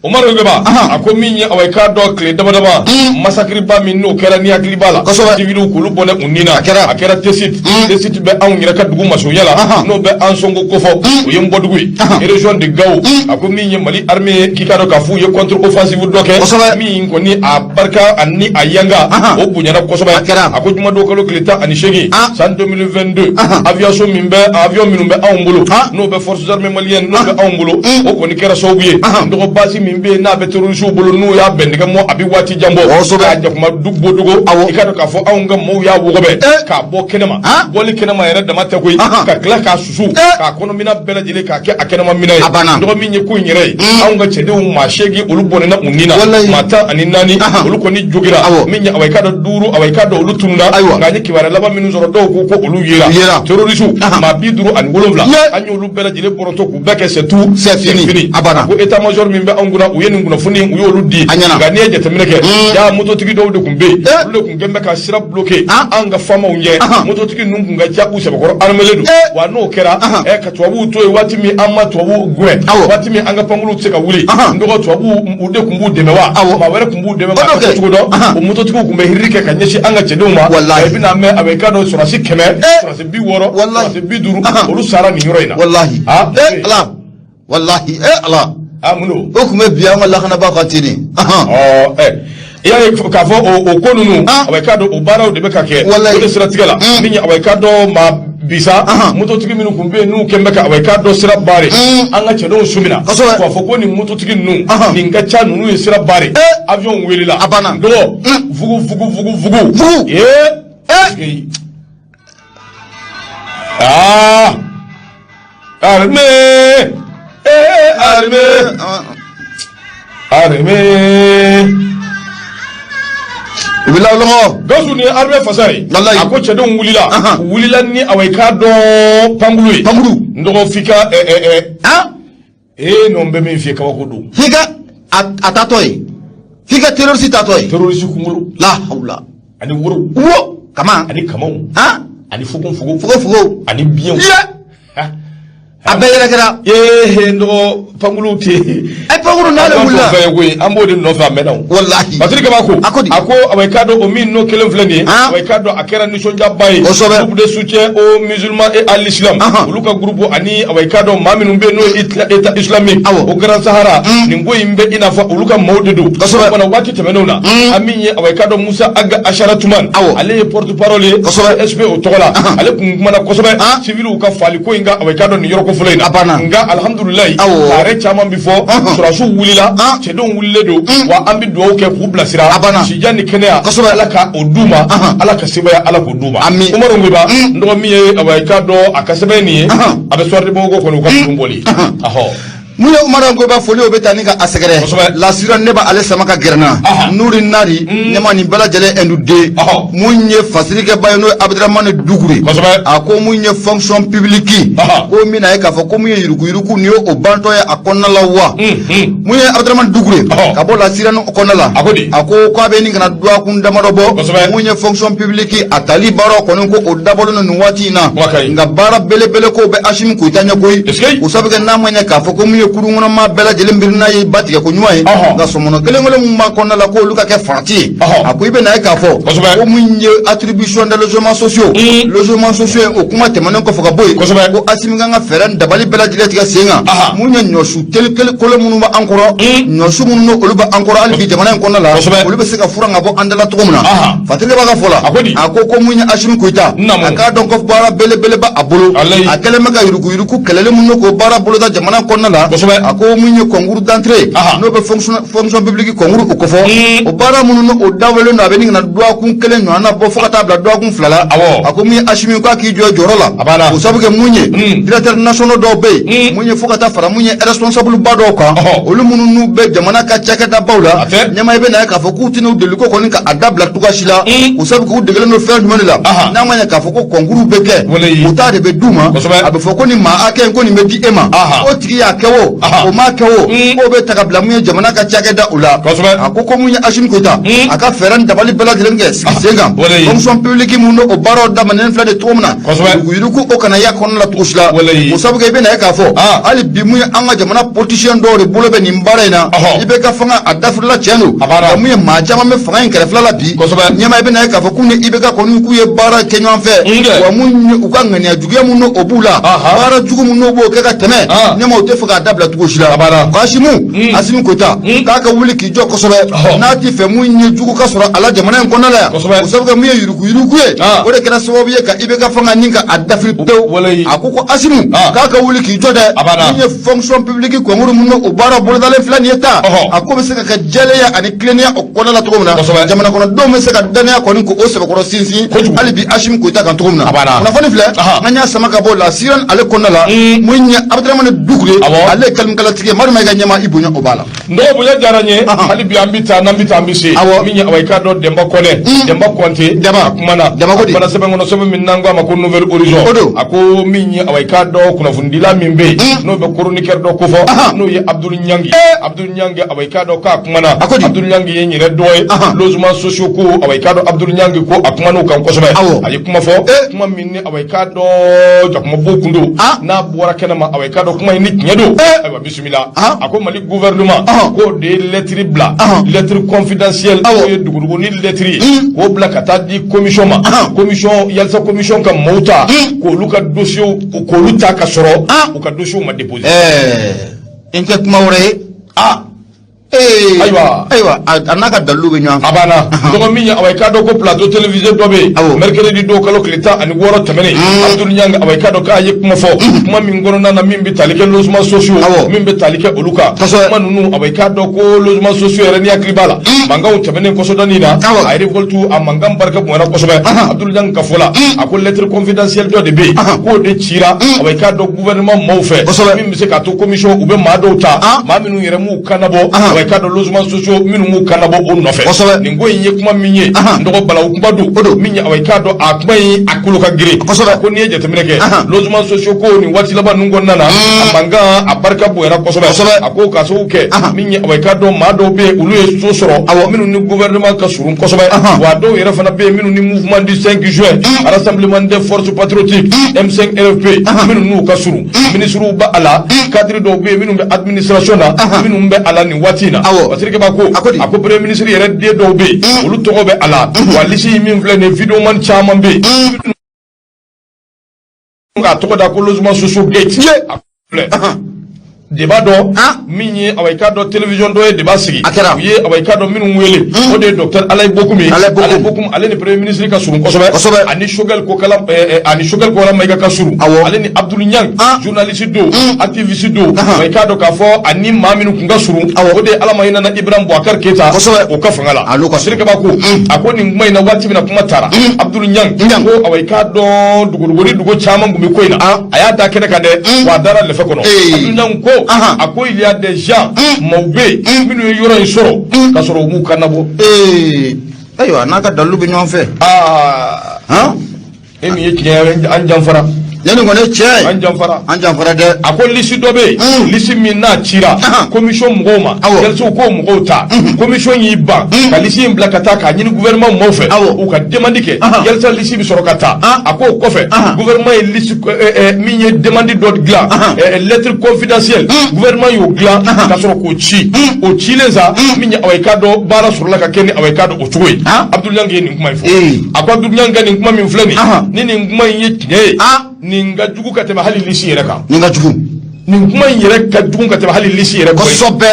Umaru Ngoyba a ko min ye awɔ i k'a dɔn tile dama dama massacre ba min n'o kɛra ni hakili b'a la civiliw k'olu bɔnɛ u nin na a kɛra Tessiti bɛ anw yɛrɛ ka dugu masurunya la n'o bɛ an sɔngo kofɔ o ye n bɔdugu ye région de Gao a ko min ye Mali armée ye k'i k'a dɔn k'a f'u ye contre offensive dɔ kɛ min kɔni a barika ani a yanga o bonyana kosɛbɛ a ko jumadon kalo tile 18 san 2022 aviation minnu bɛ anw bolo n'o bɛ forces armées maliennes n'o bɛ anw bolo o kɔni kɛra sababu ye dɔgɔ basi min bɛ n'a bɛ terroriste bolo n'o y'a bɛn nɛgɛ mɔ a bɛ waati jan bɔ k'a jakuma dogo i k'a dɔn k'a fɔ anw ka maaw y'a wɔgɔbɛ k'a bɔ kɛnɛma bɔli kɛnɛma yɛrɛ dama tɛ koyi ka tila k'a susu k'a kɔnɔmina bɛɛ lajɛlen k'a kɛ a kɛnɛma mina ye dɔgɔ min ye ko in yɛrɛ ye anw ka cɛdenw maa 8 olu bɔnɛna u nin na maa 14 olu kɔni jogira min ye awɔ i k'a dɔn 5 awɔ i k'a dɔn olu tununa nka an ye kibaruya laban minnu sɔrɔ dɔw ko olu yera terroriste maa 57 an y'olu bɛɛ lajɛlen bɔrɔtɔ k'u bɛɛ kɛ c'est fini ko état major min bɛ anw kuna u ye nin kunnafoni u y'olu di nka n'i ye jateminɛ kɛ ya mototigi dɔw de kun bɛ yen olu de kun kɛn bɛ ka sira bloqué an ka faamaw ɲɛ mototigi ninnu kun ka ca u sɛbɛkɔrɔ armele don wa n'o kɛra ka tubabuw to yen waati min an ma tubabuw gɛn waati min an ka pankuluw tɛ se ka wuli n dɔgɔ tubabuw u de kun b'u dɛmɛ wa maa wɛrɛ kun b'u dɛmɛ ka kɛ cogo dɔn o mototigiw kun bɛ hirili kɛ ka ɲɛsin an ka cɛdenw ma i bɛna mɛn a bɛ i ka dɔn sɔrɔdasi 100 sɔrɔdasi 60 sɔrɔdasi 50 olu sara nin yɔrɔ in na wallahi ala wallahi ala mun don o kun bɛ bi an ka lakanabaa ka teli i y'a ye k'a fɔ o ko ninnu a bɛ i ka dɔn o baaraw de bɛ ka kɛ o de siratigɛ la min ye a bɛ i ka dɔn maa bisa mototigi minnu kun bɛ yen n'u kɛn bɛ ka a bɛ i ka dɔn sira baare an ka cɛdenw sumina k'a fɔ ko nin mototigi ninnu nin ka ca ninnu ye sira baare avion welela a banna dɔgɔ vugu armée wila lɔgɔ Gawusu ni armée fasa ye a ko cɛdenw wulila ni a bɛ i ka dɔn pankulu ye n dɔgɔ f'i ka non bɛ min f'i ye kabako don f'i ka a tatɔ ye f'i ka terroriste tatɔ ye terroriste kunkolo la hawla ani woro kama ani kamaw ani fugu ani biyɛnw a bɛɛ yɛrɛ kɛra n dɔgɔ pankulu tɛ pankulu n'ale wulila fɛn ye koyi an b'o de nɔfɛ a mɛnna wallahi Batiri Kabako a ko a bɛ i ka dɔn o min n'o kelen filɛ nin ye a bɛ i ka dɔn a kɛra nisɔndiyaba ye groupe de soutien aux musulmans et à l'islam olu ka groupe ani a bɛ i ka dɔn maa minnu bɛ yen n'o ye état islamique o Grand Sahara nin ko in bɛ i n'a fɔ olu ka maaw de don o fana waati tɛmɛnenw na an min ye a bɛ i ka dɔn Musa Aga Ashara Tuman ale ye porte parole ye SP o tɔgɔ la ale kun kumana kosɛbɛ civiliw ka faali ko in kan a bɛ i ka dɔn nin yɔrɔ kofɔlen in na nka alhamdulilayi taare caman bi fɔ surasiw wulila cɛdenw wulilen don wa an bɛ dugawu kɛ k'u bilasira sijan ni kɛnɛya ala ka o d'u ma ala ka sebaya ala k'o d'u ma Umaru Ngweba n dɔgɔ min ye a bɛ i ka dɔn a ka sɛbɛn nin ye a bɛ sɔrɔti bɔ ko kɔni u ka tun bɔli mun ye Umaru Ngweba foli o bɛ taa ni ka a sɛgɛrɛ lasira ne b'ale sama ka gɛrɛna Nuri Nari ɲɛma nin bɛɛ lajɛlen induden mun ye fasirikɛba ye n'o ye Abdramane Dukure a ko mun ye fonction publique ko min na ye k'a fɔ ko mun ye yuruguyurugu nin ye o bantɔ ye a kɔnɔna la wa mun ye Abdramane Dukure ka bɔ lasira ni kɔnɔna la a ko k'a bɛ nin kana duwakun damadɔ bɔ mun ye fonction publique a tali baaraw kɔni ko o dabɔlen nin waati in na nka baara belebele ko bɛ Asimi Koyita ɲɛ koyi o sabu kɛ n'a ma ɲɛ k'a fɔ ko mun ye kurun kɔnɔ maa bɛɛ lajɛlen birina ye ba tigɛ ko ɲuman ye nka sɔmɔnɔ kelen mun b'a kɔnɔna la ko olu ka kɛ farati ye a ko i bɛ na ye k'a fɔ ko mun ye attribution des logements sociaux o kuma tɛmɛnen kɔfɛ ka bɔ yen ko Asimi kan ka fɛɛrɛ dabali bɛɛ lajɛlen tigɛ sen kan mun ye ɲɔsu kolo minnu bɛ an kɔrɔ ɲɔsu minnu olu bɛ an kɔrɔ hali bi jamana in kɔnɔna la olu bɛ se ka fura ka bɔ an dala cogo min na Fatigi b'a ka fɔ la a ko mun ye Asimi Koyita a k'a dɔn ko baara belebele b'a bolo a kɛlen bɛ ka yuruguyurugu kɛlɛli minnu ko baara boloda jamana kɔnɔna la a ko mun ye concours d'entrée n'o bɛ fonction publique concours o kɔfɔ o baara minnu o dawelen don a bɛ nin kana duwakun kelen ɲɔgɔnna bɔ fo ka taa bila duwakun 2 la a ko mun ye Asimi k'a k'i jɔ jɔyɔrɔ la o sabu kɛ mun ye directeur national dɔw bɛ yen mun ye fo ka taa fara mun ye responsable ba dɔw kan olu minnu n'u bɛ jamana ka cakɛdabaw la ɲɛma i bɛ na ye k'a fɔ k'u tɛna u deli ko kɔni ka a dabila cogoya si la o sabu k'u degelen don fɛn jumɛn de la n'a ma ɲɛ k'a fɔ ko concours bɛ kɛ o ta de bɛ d'u ma a bɛ fɔ ko nin maa hakɛ in ko nin bɛ di e ma o tigi y'a kɛ o o m'a kɛ o k'o bɛ ta ka bila mun ye jamana ka cakɛda o la a ko mun ye Asimi Koyita a ka fɛɛrɛ dabali bɛɛ lajɛlen kɛ sigi sen kan fonction publique mun o baaraw daminɛnen filɛ de cogo min na yuruguyurugu o kana y'a kɔnɔna la cogo si la o sabu kɛ i bɛ na ye k'a fɔ hali bi mun ye an ka jamana politicien dɔw de bolo bɛ nin baara in na i bɛ ka fanga a dafirila tiɲɛ don nka mun ye maa caman bɛ fanga in kɛrɛfɛla la bi ɲɛma i bɛ na ye k'a fɔ k'u ni i bɛ ka kɔni k'u ye baara kɛ ɲɔgɔn fɛ wa mun ye u ka ŋaniya juguya mun o b'u la baara jugu mun n'o b'o kɛ ka tɛmɛ ɲɛma o tɛ fɛ k'a dabila cogo si la Asimi Koyita k'a ka wuli k'i jɔ kosɛbɛ n'a ti fɛ mun ye jugu ka sɔrɔ a la jamana in kɔnɔna la yan o sabu kɛ mun ye yuruguyurugu ye o de kɛra sababu ye ka i bɛ ka fanga ni ka a dafiri pewu a ko Asimi k'a ka wuli k'i jɔ dɛ mun ye fonction publique concours mun o baara bolodalen filɛ nin ye ta a ko bɛ se ka kɛ jɛlenya ani tilennenya o kɔnɔna la cogo min na jamana kɔnɔdenw bɛ se ka danaya kɔni ko o sɛbɛkɔrɔ sinsin hali bi Asimi Koyita kan cogo min na kunnafoni filɛ an y'a sama ka bɔ la siran ale kɔnɔna la mun ye Abdramane Dukure ale kalmkala tige maru mega nyama ibunya obala ndo bunya jaranye hali bi ambita nambita ambisi minya awayka do demba kone demba konte dema kumana kumana sebe ngono sebe minango ama ko nouvelle horizon ako minya awayka do kuna fundila mimbe no be chroniqueur do ko fo no ye Abdul Nyangi awayka do ka kumana Abdul Nyangi yenyi re doy logement sociaux ko awayka do Abdul Nyangi ko akumano kan ko sebe ayi kuma fo kuma minni awayka do jakuma bokundo na bora kenama awayka do kuma ni nyedo aywa bismillah ako mali gouvernement ko de lettre bla lettre confidentielle ko dugudugu ni lettre ko bla kata di commission ma commission yalsa commission ka mouta ko luka dossier ko luta ka soro ko ka dossier ma déposer enke kuma wore aywa anaka dallu nyaa abana dogo minya awayka do ko plateau télévisé dobe mercredi do kalo klita ani woro tamene Abdul Nyanga awayka do ka yek kuma fo kuma min gono na min bi talike logement sociaux min bi talike oluka kuma nunu awayka do ko logement sociaux reni aklibala manga o tamene ko sodani na ay revoltu am mangam barka mo na ko sobe Abdul Nyanga ka fola akol lettre confidentielle do de be ko de chira awayka do gouvernement mo fe min bi se ka to commission ube ma do ta ma minu yere mu kanabo awayka do logement sociaux minu mu kanabo on no fe ni ngo yin kuma minye ndo bala kuma do minye awayka do akuma yin akuluka gire ko ni je temeneke logement sociaux ko ni wati laba nungo nana amanga abarka bo era ko sobe ako ka so ke minye awayka do ma do be ulu e so soro minu ni gouvernement ka surun ko sobe wa do yere fana be minu ni mouvement du 5 juin rassemblement des forces patriotiques M5 RFP minu nu ka surun ministre ba ala cadre do be minu be administration na minu be ala ni watina wasirike ba ko ako premier ministre yere de do be ulu to be ala walisi min vle ne video man chaman be nga to da ko logement social gate débat do minye awayka do télévision do débat sigi ye awayka do minun wele o de docteur Alay Bokum ale ni premier ministre ka surun ko sobe ani shogal ko kala mayga ka surun ale ni Abdul Nyang journaliste do activiste do awayka do ka fo ani maminu kunga surun o de ala mayina na Ibrahim Bouakar Keita o ka fangala ko sirka ba ko akoni ngmay na wati na kuma tara Abdul Nyang ko awayka do dugo chama ngumi koina aya da kene kande wa dara le fekono Abdul Nyang ko ako il y a des gens mauvais minu yoro isoro ka soro mu kanabo aywa naka dalu bi ñon fe emi yeki an jamfara nenu ngone che an jamfara de ako lisi dobe lisi minna chira commission mgoma kelso ko mgota commission yiba ka lisi mblakata ka nyini gouvernement mo fe o ka demande ke kelsa lisi bi sorokata ako ko fe gouvernement lisi minye demande dot gla lettre confidentielle gouvernement yo gla ka soro ko chi o chilenza minye awayka do bara surla ka keni awayka do o chuwe Abdul Nyanga ni kuma ifo ako Abdul Nyanga ni kuma min fleni ni kuma yeki ninga jugu ka tɛmɛ hali lisi yɛrɛ kan ninga jugu nin kuma in yɛrɛ ka jugu ka tɛmɛ hali lisi yɛrɛ kan kosɛbɛ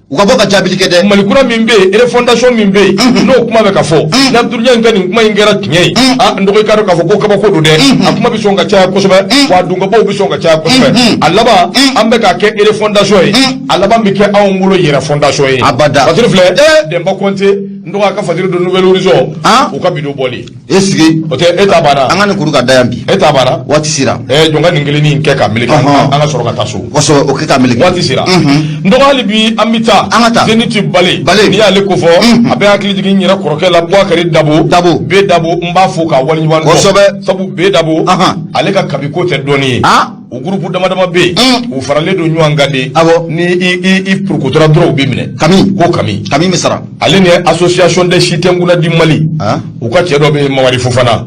u ka bɔ ka jaabili kɛ dɛ malikura min bɛ yen refondation min bɛ yen n'o kuma bɛ ka fɔ ni Abdul Nyanga nin kuma in kɛra tiɲɛ ye n dɔgɔ i k'a dɔn k'a fɔ ko kabako don dɛ a kuma bɛ sɔn ka caya kosɛbɛ wa dungabaw bɛ sɔn ka caya kosɛbɛ a laban an bɛ k'a kɛ refondation ye a laban bɛ kɛ anw bolo yɛrɛ fondation ye abada Fasiri filɛ Demba Konte n dɔgɔ a ka Fasiri do nouvelle horizon u ka bidon bɔli sigi o tɛ e ta banna an ka nin kuru ka da yan bi e ta banna waati sera jɔnka nin kelen nin kɛ ka meleke an ka sɔrɔ ka taa so kosɛbɛ o kɛ ka meleke waati sera n dɔgɔ hali bi an bɛ taa Zenith Bale n'i y'ale ko fɔ a bɛ hakili jigin n yɛrɛ kɔrɔkɛ la Bouakari Dabo B Dabo n b'a fo k'a waleɲuman dɔn kosɛbɛ sabu B Dabo ale ka kabiko tɛ dɔɔni ye o groupe dama dama bɛ yen u faralen don ɲɔgɔn kan de ni i purukutura dɔrɔn u bɛ minɛ ko Kami bɛ sara ale ni association des Chitenguna di Mali u ka cɛ dɔ bɛ Mamadi Fofana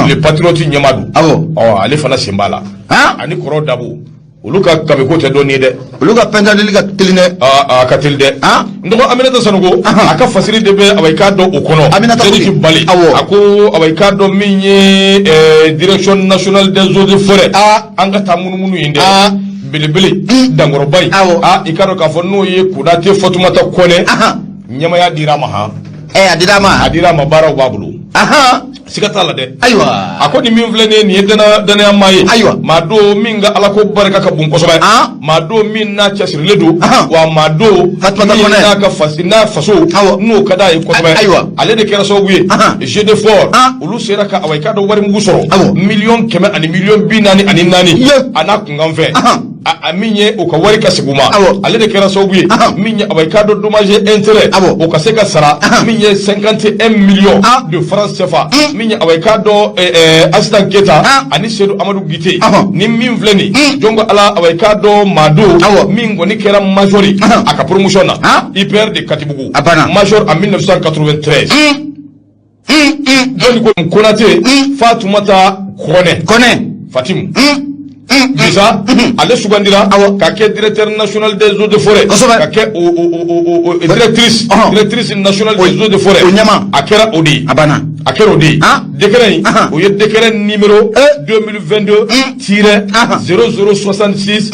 le patriote ɲɛma don ale fana sen b'a la ani kɔrɔ Dabo olu ka kabiko tɛ dɔɔni ye dɛ olu ka pendali ka teli dɛ ka teli dɛ n dɔgɔ Aminata Sanogo a ka Fasiri de bɛ awayka dɔn o kɔnɔ Zenith Bale a ko awayka dɔn min ye direction nationale des eaux et forêts an ka taa munumunu yen dɛ belebele dankɔrɔba in i ka dɔn k'a fɔ n'o ye Konate Fatumata Kɔnɛ ɲɛmaya dira ma a dira ma baaraw b'a bolo siga t'a la dɛ ayiwa a ko ni min filɛ nin ye danaya maa ye maa do min ka Ala ko barika ka bon kosɛbɛ maa do min n'a cɛsirilen don wa maa do min n'a ka faso n'o ka d'a ye kosɛbɛ ale de kɛra sababu ye jeu de fort olu sera ka awayka dɔ wari mugu sɔrɔ miliyɔn 100 ani miliyɔn 44 a n'a kunkan fɛ a minye o ka wari ka siguma ale de kera sababu ye minye abay ka do dommage intérêt o ka se ka sara minye 51 millions de francs CFA minye abay ka do assistant keta ani Seydou Amadou Guité ni min fleni jongo ala abay ka do mado min goni kera majori aka promotion na hyper de Katibugu major en 1993 Joni ko Konaté Fatoumata Kone Fatim Bisa ale sugandira ka ke directeur national des eaux de forêt ka ke directrice nationale des eaux de forêt akera odi akera odi décret o ye décret numéro 2022-0066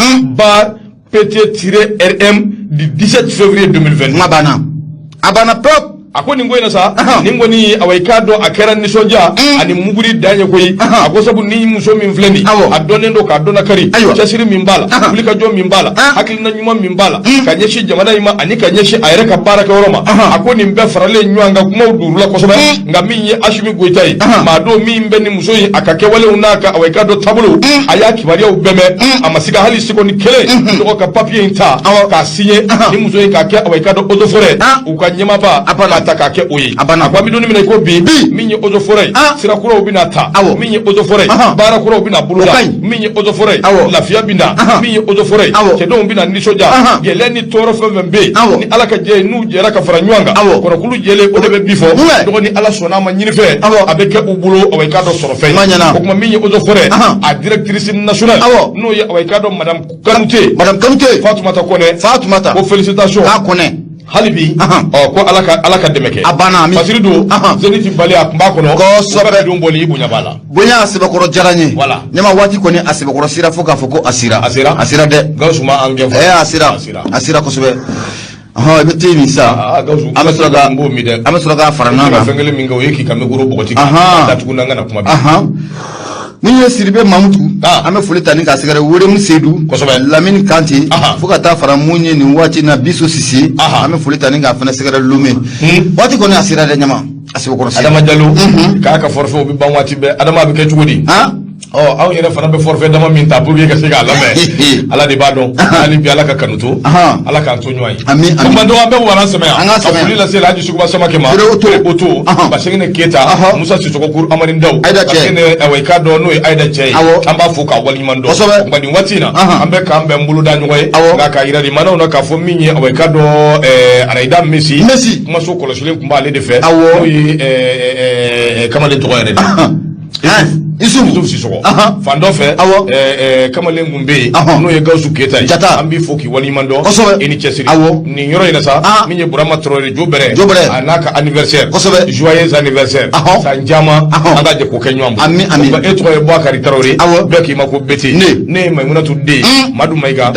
/PT-RM du 17 février 2020 abana prop ako ningo ina sa ningo ni awaikado akera nisonja ani muguri danye koyi ako sabu ni muso min flendi adonendo ka dona kari chasiri mimbala kulika jo mimbala hakili na nyuma mimbala kanyeshi jamana ima ani kanyeshi ayre ka baraka roma ako ni mbe farale nywanga kuma udurula kosoba ngaminye ashimi goitai mado mi mbe ni muso yi akake wale unaka awaikado tabulu ayaki baria ubeme amasika hali siko ni kele ndoko ka papier inta ka signé ni muso yi ka ke awaikado odofore ukanyema ba atakake oyi akwa midoni mina ko bi minye ozo forêt sira kuro bina ta minye ozo forêt bara kuro bina buluda minye ozo forêt lafiya bina minye ozo forêt kedo bina ni soja geleni toro fembe ni alaka je nu jera ka faranywanga kono kulu jele o debe bifo do ni ala sona ma nyini fe abeke ubulo o ka do soro fe ko kuma minye ozo forêt a directrice nationale no ya o ka do madame Kanouté Fatoumata ko félicitations Kone halibi ko alaka demeke abana mi fasirido zeniti bali akamba kono ko sobere dum boli bunya bala bunya asibakoro jaranye nyama wati koni asibakoro sira foka foko asira de gausuma ange asira ko sobe ibete misa amesuraga farana fengele minga yeki kameguro bokoti tatuguna ngana kuma Niye siribe mamutu ame foleta ni ka segere wore mu Seydou Lamine Kanté fuka ta fara munye ni wati na biso sisi ame foleta ni ka fana segere lume wati ko ni asira de nyama asibo ko Adama Diallo ka forfait obi ban wati be Adama be ke chugodi aw yere fana be forfait dama min ta pour que sega lamé ala de badon ali bi ala ka kanuto ala ka to nyoy ami mando ambe wala semaya afuli la sela haju sukuba sama kema oto ba sengene keta Musa Sisoko kur amarin daw sengene away ka do no aida chey amba fuka wali mando ngani watina ambe ka ambe mbulu da nyoy ga ka ira di mana no ka fo minye away ka do araida Messi kuma so ko lo sulen kumba le de fe kamale to yere Isuf Sisoko fando fe kamale ngumbe no ye gausu keta ambi foki wali mando eni chesiri ni nyoro ina sa minye burama trore jobere anaka anniversaire joyeux anniversaire sanjama anga de ko kenyambu ba etro e Bakari Traoré beki mako beti ne maimuna tudde madu maiga